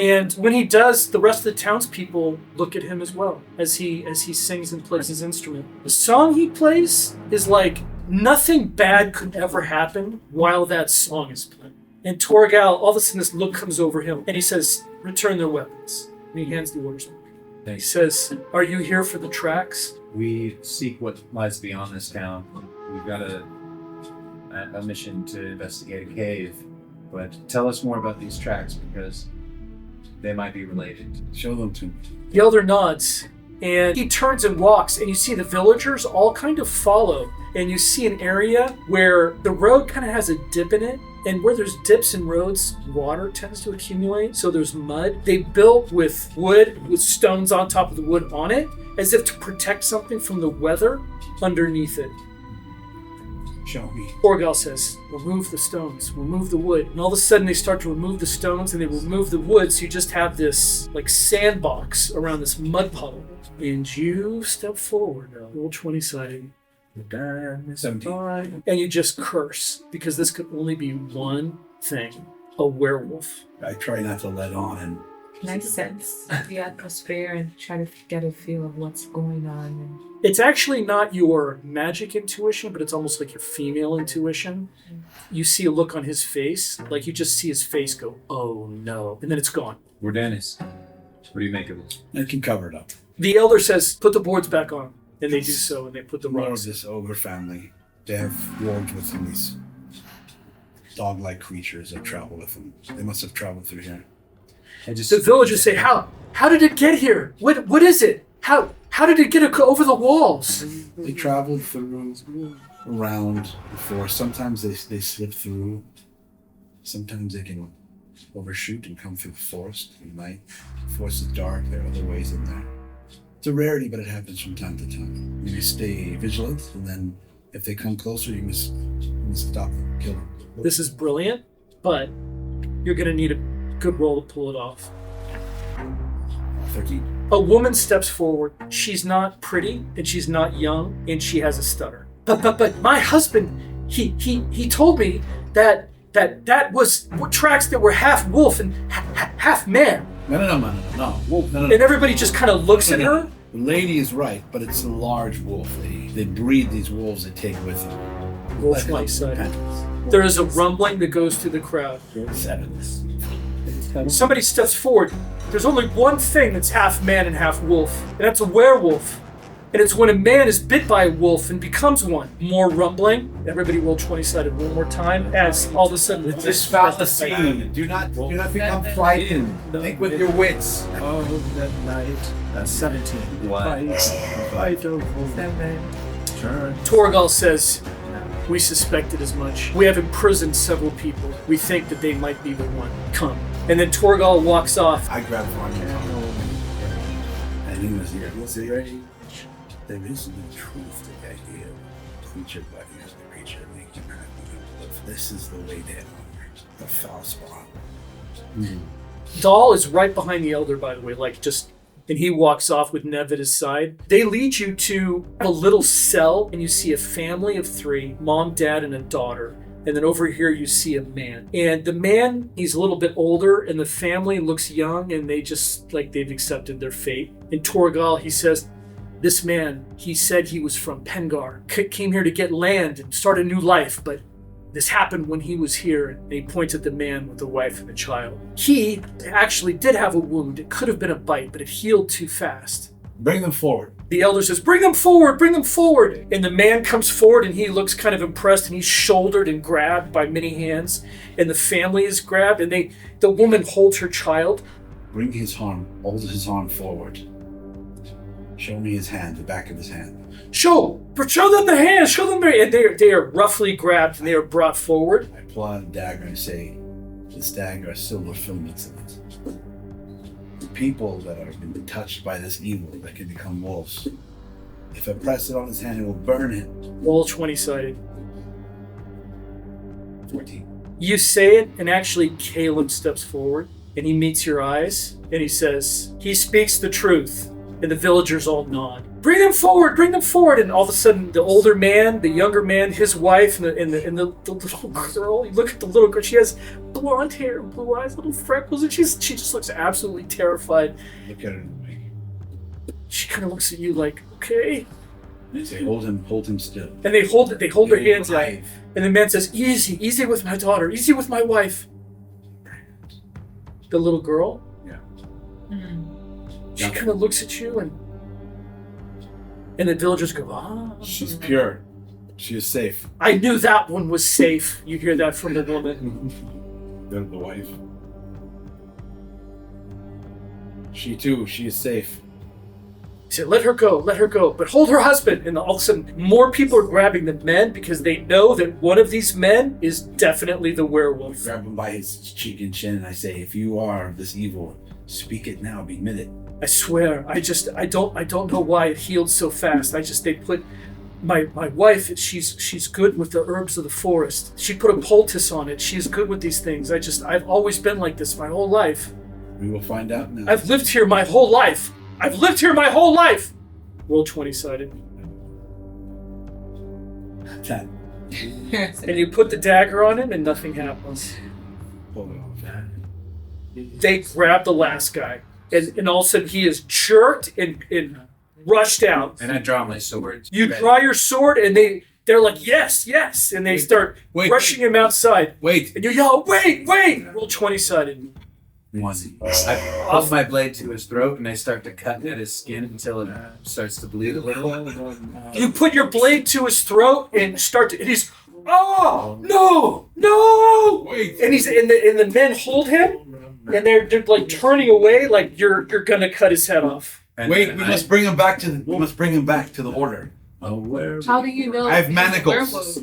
And when he does, the rest of the townspeople look at him as well as he sings and plays his instrument. The song he plays is like nothing bad could ever happen while that song is playing. And Torgal, all of a sudden this look comes over him and he says, return their weapons. And he hands the orders back. He Thanks. says, are you here for the tracks? We seek what lies beyond this town. We've got a mission to investigate a cave. But tell us more about these tracks because they might be related. Show them to me. The elder nods, and he turns and walks, and you see the villagers all kind of follow, and you see an area where the road kind of has a dip in it, and where there's dips in roads, water tends to accumulate, so there's mud. They built with wood, with stones on top of the wood on it, as if to protect something from the weather underneath it. Show me. Torgal says, remove the stones, remove the wood. And all of a sudden they start to remove the stones and they remove the wood, so you just have this like sandbox around this mud puddle. And you step forward now. Roll 20-sided. 17. And you just curse, because this could only be one thing. A werewolf. I try not to let on and Can I sense the atmosphere and try to get a feel of what's going on? It's actually not your magic intuition, but it's almost like your female intuition. You see a look on his face, like you just see his face go, oh no, and then it's gone. We're Dennis. What do you make of it? I can cover it up. The elder says, put the boards back on. And they do so, and they put the More of rocks. this ogre family. They have warged with them, these dog-like creatures that travel with them. They must have traveled through here. The villagers say, how did it get here? What is it? How did it get over the walls? They traveled through, around before. Sometimes they slip through. Sometimes they can overshoot and come through the forest at night. The forest is dark. There are other ways in there. It's a rarity, but it happens from time to time. You must stay vigilant, and then if they come closer, you must stop them, kill them. This is brilliant, but you're going to need a good roll to pull it off. 13. A woman steps forward. She's not pretty, and she's not young, and she has a stutter. But my husband, he told me that was tracks that were half wolf and half man. No. Wolf, no. And everybody just kind of looks at her. The lady is right, but it's a large wolf. They breed these wolves they take with them. Roll 20 sided. There is a rumbling that goes through the crowd. 7. Somebody steps forward. There's only one thing that's half man and half wolf, and that's a werewolf. And it's when a man is bit by a wolf and becomes one. More rumbling. Everybody roll 20-sided one more time as all of a sudden This fallacy. Do not become frightened. Think with your wits. Oh, that night. 17. What? Fight over. 7. Turn. Torgal says, "We suspected as much. We have imprisoned several people. We think that they might be the one. Come." And then Torgal walks off. I grabbed Vanya. And he was here. Was it right? There is no truth to the idea of creature body as a creature making happen. This is the way they are. The foul spot. Dahl is right behind the elder, by the way, and he walks off with Nev at his side. They lead you to a little cell, and you see a family of 3, mom, dad, and a daughter. And then over here you see a man. And the man, he's a little bit older, and the family looks young, and they just, like, they've accepted their fate. And Torgal, he says, this man, he said he was from Pengar, came here to get land and start a new life, but this happened when he was here. And he points at the man with the wife and the child. He actually did have a wound. It could have been a bite, but it healed too fast. Bring them forward. The elder says, bring them forward, bring them forward. And the man comes forward and he looks kind of impressed, and he's shouldered and grabbed by many hands. And the family is grabbed, and the woman holds her child. Bring his arm, hold his arm forward. Show me his hand, the back of his hand. Show them the hands, show them their, and they are roughly grabbed and they are brought forward. I pull out a dagger and say, this dagger has silver filaments in it. The people that have been touched by this evil that can become wolves. If I press it on his hand, it will burn him. Roll 20-sided. 14. You say it, and actually Caleb steps forward and he meets your eyes and he says, he speaks the truth. And the villagers all nod. Bring them forward, bring them forward. And all of a sudden, the older man, the younger man, his wife, and the little girl. You look at the little girl. She has blonde hair, blue eyes, little freckles, and she just looks absolutely terrified. Look at her. She kind of looks at you like, okay. They say, hold him still. And they hold their hands out. And the man says, easy with my daughter, easy with my wife. The little girl. Yeah. She kind of looks at you, and the villagers go, She's pure. She is safe. I knew that one was safe. You hear that from the woman. Then the wife. She too, she is safe. He said, let her go, but hold her husband. And all of a sudden, more people are grabbing the men because they know that one of these men is definitely the werewolf. I grab him by his cheek and chin, and I say, if you are this evil, speak it now, admit it. I swear, I don't know why it healed so fast. They put my wife, she's good with the herbs of the forest. She put a poultice on it. She's good with these things. I've always been like this my whole life. We will find out now. I've lived here my whole life. Roll 20-sided. 10. And you put the dagger on him and nothing happens. Hold it off. They grab the last guy. And all of a sudden he is jerked and rushed out. And I draw my sword. You draw your sword and they're like, yes. And they start rushing him outside. Wait. And you yell, wait. Roll 20-sided. 1. I hold my blade to his throat and I start to cut at his skin until it starts to bleed a little. You put your blade to his throat and and he's, oh, no. Wait. And the men hold him. And they're like turning away, like you're gonna cut his head off. And Wait, we must bring him back to the order. How do you know? I have he's a manacles. werewolf?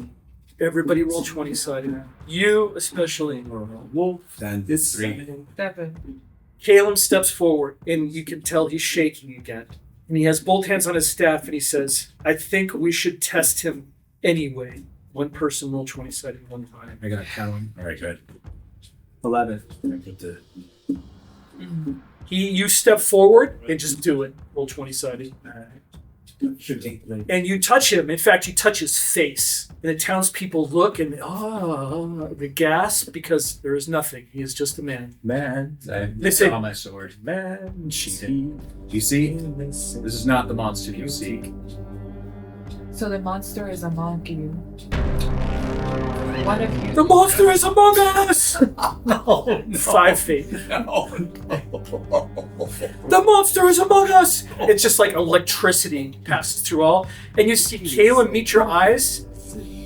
Everybody roll 20-sided. You especially. wolf. Then It's 3. 7. Caleb steps forward, and you can tell he's shaking again. And he has both hands on his staff, and he says, I think we should test him anyway. One person roll 20-sided one time. I got Callum. All right, good. 11. I put the You step forward and just do it. Roll 20-sided. And you touch him. In fact, you touch his face. And the townspeople look and they gasp because there is nothing. He is just a man. Man, They say, draw my sword. Man, Cheated. You see, this is not the monster you seek. So the monster is among you. One of you. the monster is among us! No, 5 feet. no. The monster is among us! It's just like electricity passes through all. And you see Caleb meet your eyes.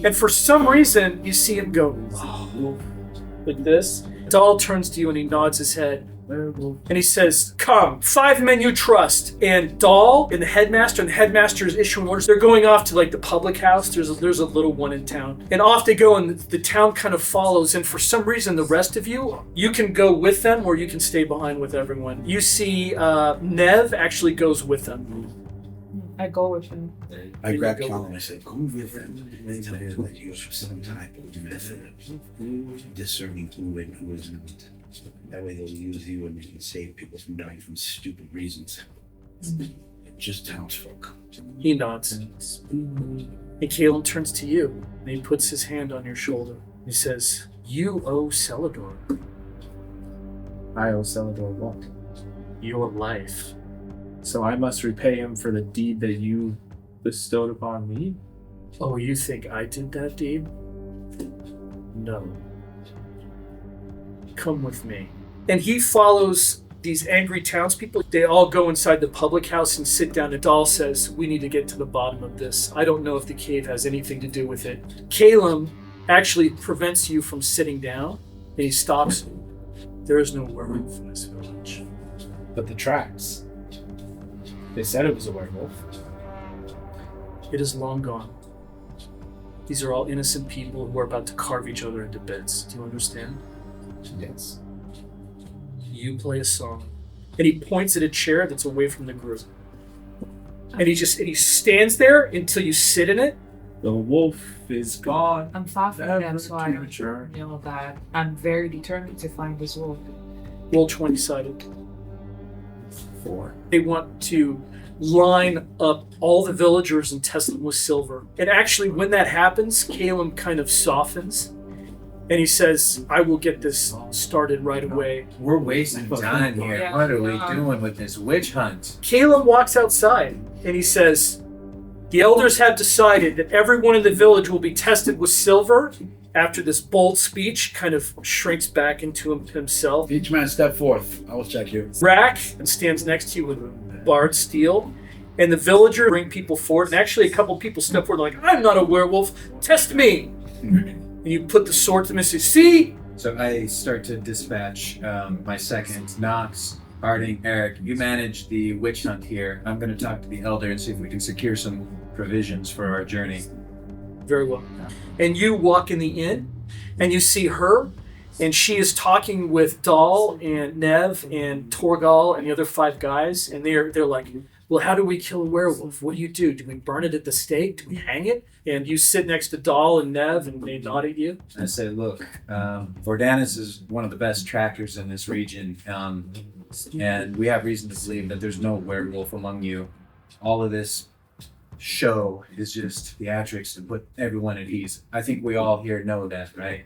And for some reason, you see him go like this. Dahl turns to you and he nods his head. And he says, come, 5 men you trust. And Dahl and the headmaster is issuing orders. They're going off to like the public house. There's a little one in town. And off they go and the town kind of follows. And for some reason, the rest of you can go with them or you can stay behind with everyone. You see Nev actually goes with them. I go with him. I grab Cal and I say, go with them. They tell you that you use some type of method of discerning who and who is not. That way they'll use you and you can save people from dying from stupid reasons. Just townsfolk. He nods. And Caleb turns to you and he puts his hand on your shoulder. He says, you owe Celador I owe Celador what? your life. So I must repay him for the deed that you bestowed upon me? Oh, you think I did that deed? No. Come with me. And he follows these angry townspeople. They all go inside the public house and sit down. And Dahl says, we need to get to the bottom of this. I don't know if the cave has anything to do with it. Caleb actually prevents you from sitting down. And he stops you. There is no werewolf in this village. But the tracks. They said it was a werewolf. It is long gone. These are all innocent people who are about to carve each other into bits. Do you understand? Yes. You play a song. And he points at a chair that's away from the group. And he stands there until you sit in it. The wolf is gone. I'm far from them, so I Future. don't know that. I'm very determined to find this wolf. Roll 20-sided. 4. They want to line up all the villagers and test them with silver. And actually, when that happens, Caleb kind of softens. And he says, I will get this started right away. We're wasting time here. Yeah. What are we doing with this witch hunt? Caleb walks outside and he says, the elders have decided that everyone in the village will be tested with silver. After this bold speech, kind of shrinks back into himself. Each man step forth. I will check you. Rack and stands next to you with barred steel. And the villager bring people forward. And actually a couple people step forward like, I'm not a werewolf. Test me. And you put the sword to them and say, see? So I start to dispatch my second, Knox, Harding, Eric. You manage the witch hunt here. I'm going to talk to the elder and see if we can secure some provisions for our journey. Very well. And you walk in the inn and you see her and she is talking with Dahl and Nev and Torgal and the other 5 guys. And they're like, well, how do we kill a werewolf? What do you do? Do we burn it at the stake? Do we hang it? And you sit next to Dahl and Nev and they nod at you. I say, look, Vordanis is one of the best trackers in this region. And we have reason to believe that there's no werewolf among you. All of this show is just theatrics to put everyone at ease. I think we all here know that, right?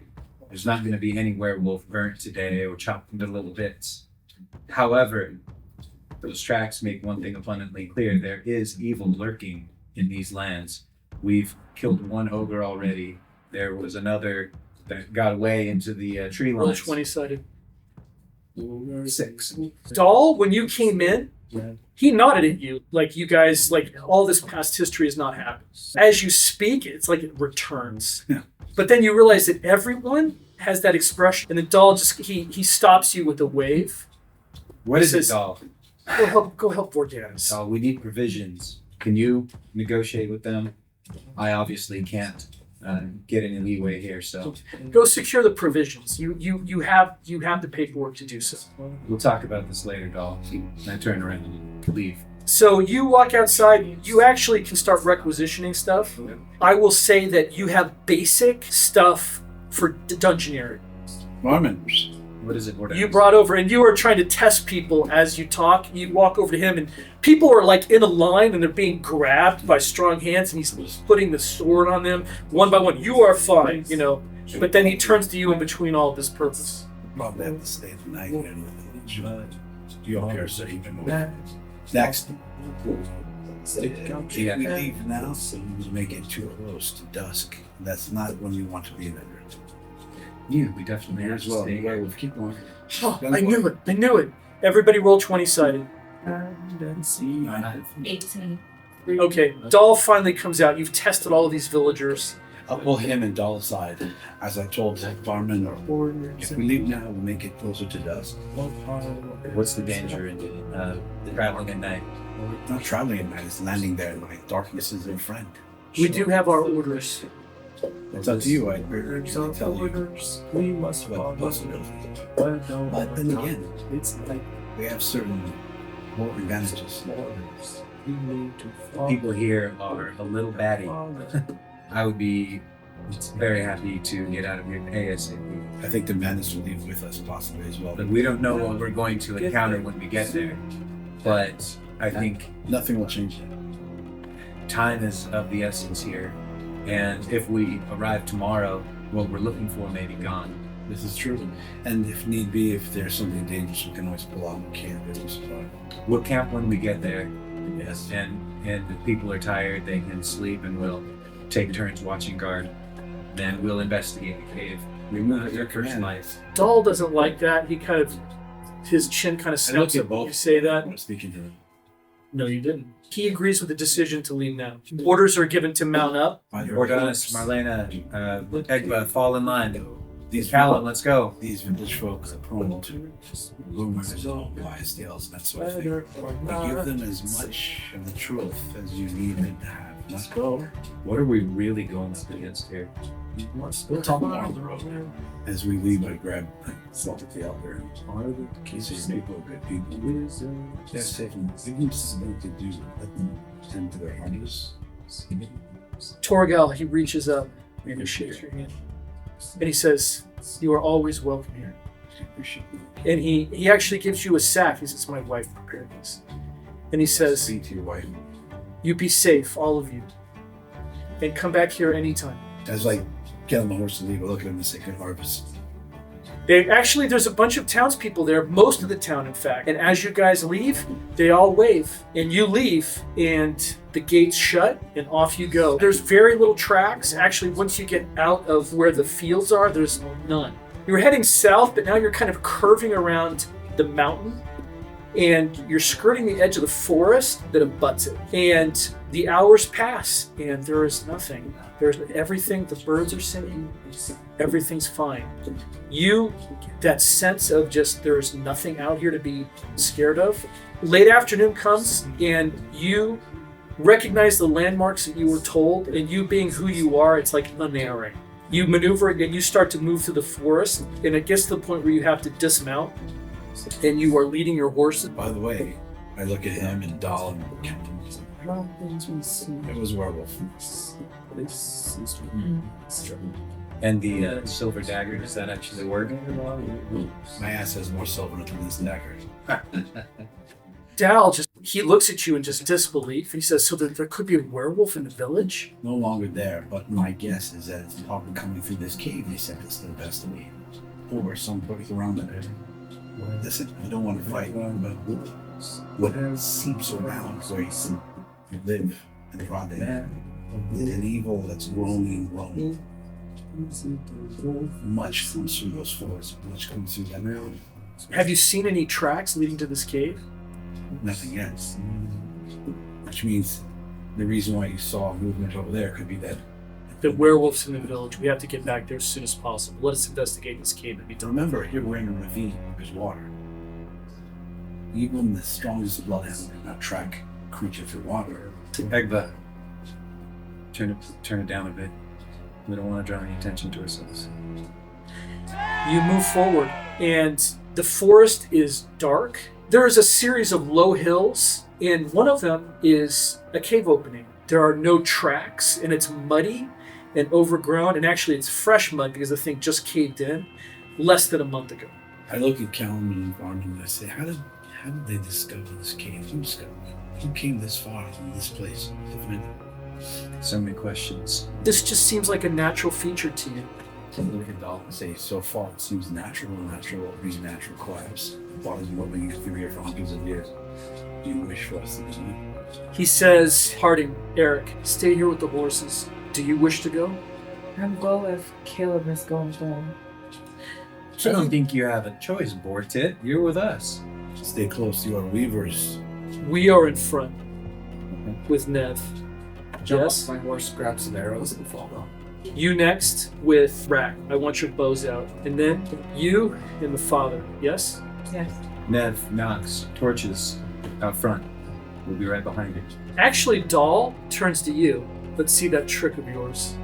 There's not going to be any werewolf burnt today or chopped into little bits. However, those tracks make one thing abundantly clear. There is evil lurking in these lands. We've killed one ogre already. There was another that got away into the tree Roll lines. 20-sided. 6. Dahl, when you came in, he nodded at you like you guys, like all this past history has not happened. As you speak, it's like it returns. Yeah. But then you realize that everyone has that expression. And then Dahl just, he stops you with a wave. What is it, Says- Dahl? Go help Boarteat. Dahl, we need provisions. Can you negotiate with them? I obviously can't get any leeway here, so Go secure the provisions. You have the paperwork to do so. we'll talk about this later, Dahl. And I turn around and leave. So you walk outside, you actually can start requisitioning stuff. I will say that you have basic stuff for dungeoneering. Norman, What is it? You brought over, and you are trying to test people as you talk. You walk over to him, and people are like in a line, and they're being grabbed by strong hands, and he's putting the sword on them one by one. You are fine, you know. But then he turns to you in between all of his purpose. Probably have to stay the night here in the village. You don't care, so even more. Next. If we leave now, we may get too close to dusk. That's not when we want to be there. Yeah, we definitely Here have as to well. stay Anyway, here. we'll keep going. Oh, I knew it. I knew it. Everybody roll 20-sided. 18. Okay, Dahl finally comes out. You've tested all of these villagers. I'll pull him and Doll aside. As I told the fireman, if we leave now, we'll make it closer to dusk. What's the danger in traveling at night? Not traveling at night, it's landing there. Like darkness is their friend. We do have our orders. It's up to you. I'd tell you. We must But follow. possibility. But then again, it's like we have certain advantages. orders. We need to follow. People here are a little batty. I would be very happy to get out of here ASAP. I think the madness will leave with us possibly as well. But we don't know what we're going to encounter when we get there. But I think Nothing will change that. time is of the essence here. And if we arrive tomorrow, what we're looking for may be gone. This is true. And if need be, if there's something dangerous, we can always pull out and camp. We'll camp when we get there. Yes. And if people are tired, they can sleep and we'll take turns watching guard. Then we'll investigate the cave. Remove Your your first command. life. Dahl doesn't like that. He kind of, his chin kind of snaps at up when both. you say that. I'm speaking to him. No, you didn't. He agrees with the decision to leave now. Orders are given to mount up. Boarteat, Marlena, Egba, fall in line. These Callum, let's go. These village folks are prone to rumors and lies, tales, that sort of thing. We give them as much of the truth as you need them to have. Let's go. What are we really going up against here? We'll talk more on the road. As we leave, I grab salt at the elder. These people are good people. They're safe. They need something to do. Let them tend to their harness. Torgal, he reaches up and he shakes your hand. And he says, "You are always welcome here." And he actually gives you a sack. He says, "My wife prepared this." And he says, Speak to your wife. "You be safe, all of you. And come back here anytime." As like get on the horse and leave, I look at him and say, "Good harvest." There's a bunch of townspeople there, most of the town, in fact. And as you guys leave, they all wave. And you leave, and the gates shut, and off you go. There's very little tracks. Actually, once you get out of where the fields are, there's none. You were heading south, but now you're kind of curving around the mountain, and you're skirting the edge of the forest that abuts it. And the hours pass, and there is nothing. There's everything, the birds are singing, everything's fine. That sense of just there's nothing out here to be scared of. Late afternoon comes, and you recognize the landmarks that you were told, and you being who you are, it's like unerring. You maneuver and you start to move through the forest, and it gets to the point where you have to dismount, and you are leading your horses. By the way, I look at him and Doll and it was werewolf. And the silver dagger, does that actually work? My ass has more silver in it than this dagger. Dal he looks at you in just disbelief. He says, "So there could be a werewolf in the village?" No longer there, but my guess is that it's probably coming through this cave. They said it's to the best of me. Or some place around that area. Listen, I don't want to fight, but what seeps around where you live and rot there. An evil that's growing and growing. Much comes through those forests, much comes through that mountain. Have you seen any tracks leading to this cave? Nothing yet. Which means the reason why you saw movement over there could be that. The werewolves in the village. We have to get back there as soon as possible. Let us investigate this cave and be done. Remember, here we're in a ravine. There's water. Even the strongest bloodhound cannot track a creature through water. Egba, turn it down a bit. We don't want to draw any attention to ourselves. You move forward, and the forest is dark. There is a series of low hills, and one of them is a cave opening. There are no tracks, and it's muddy and overgrown, and actually it's fresh mud because the thing just caved in less than a month ago. I look at Callum and Barnes and I say, how did they discover this cave? Who came this far in this place to find it? So many questions. This just seems like a natural feature to you. I look at Dal and say, so far it seems natural, these natural collapse. Bodies of what we used to be here for hundreds of years. Do you wish for us to do it? He says, Harding, Eric, stay here with the horses. Do you wish to go? I'm go if Caleb is going home. I don't think you have a choice, Boarteat. You're with us. Stay close to your weavers. We are in front with Nev. Jump Yes? off my horse, grab some arrows, and fall down. You next with Rack. I want your bows out. And then you and the father. Yes? Yes. Nev, Knox, torches out front. We'll be right behind you. Actually, Dahl turns to you. Let's see that trick of yours.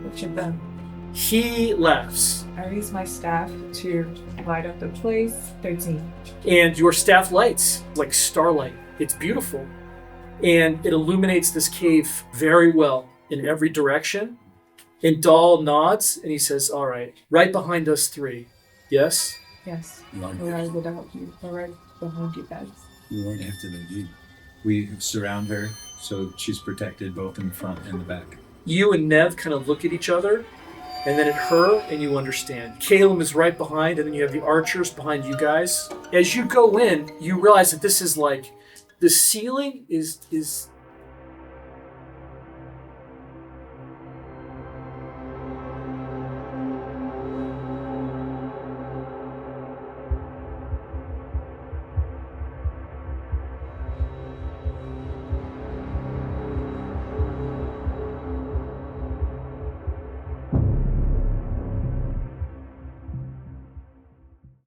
What you done? He laughs. I use my staff to light up the place. 13. And your staff lights like starlight. It's beautiful. And it illuminates this cave very well in every direction. And Dahl nods and he says, all right, right behind us three. Yes? Yes. Run. Or right without you. Or right behind you guys. We run after the deed. We surround her so she's protected both in front and the back. You and Nev kind of look at each other, and then at her, and you understand. Caleb is right behind, and then you have the archers behind you guys. As you go in, you realize that this is like, the ceiling is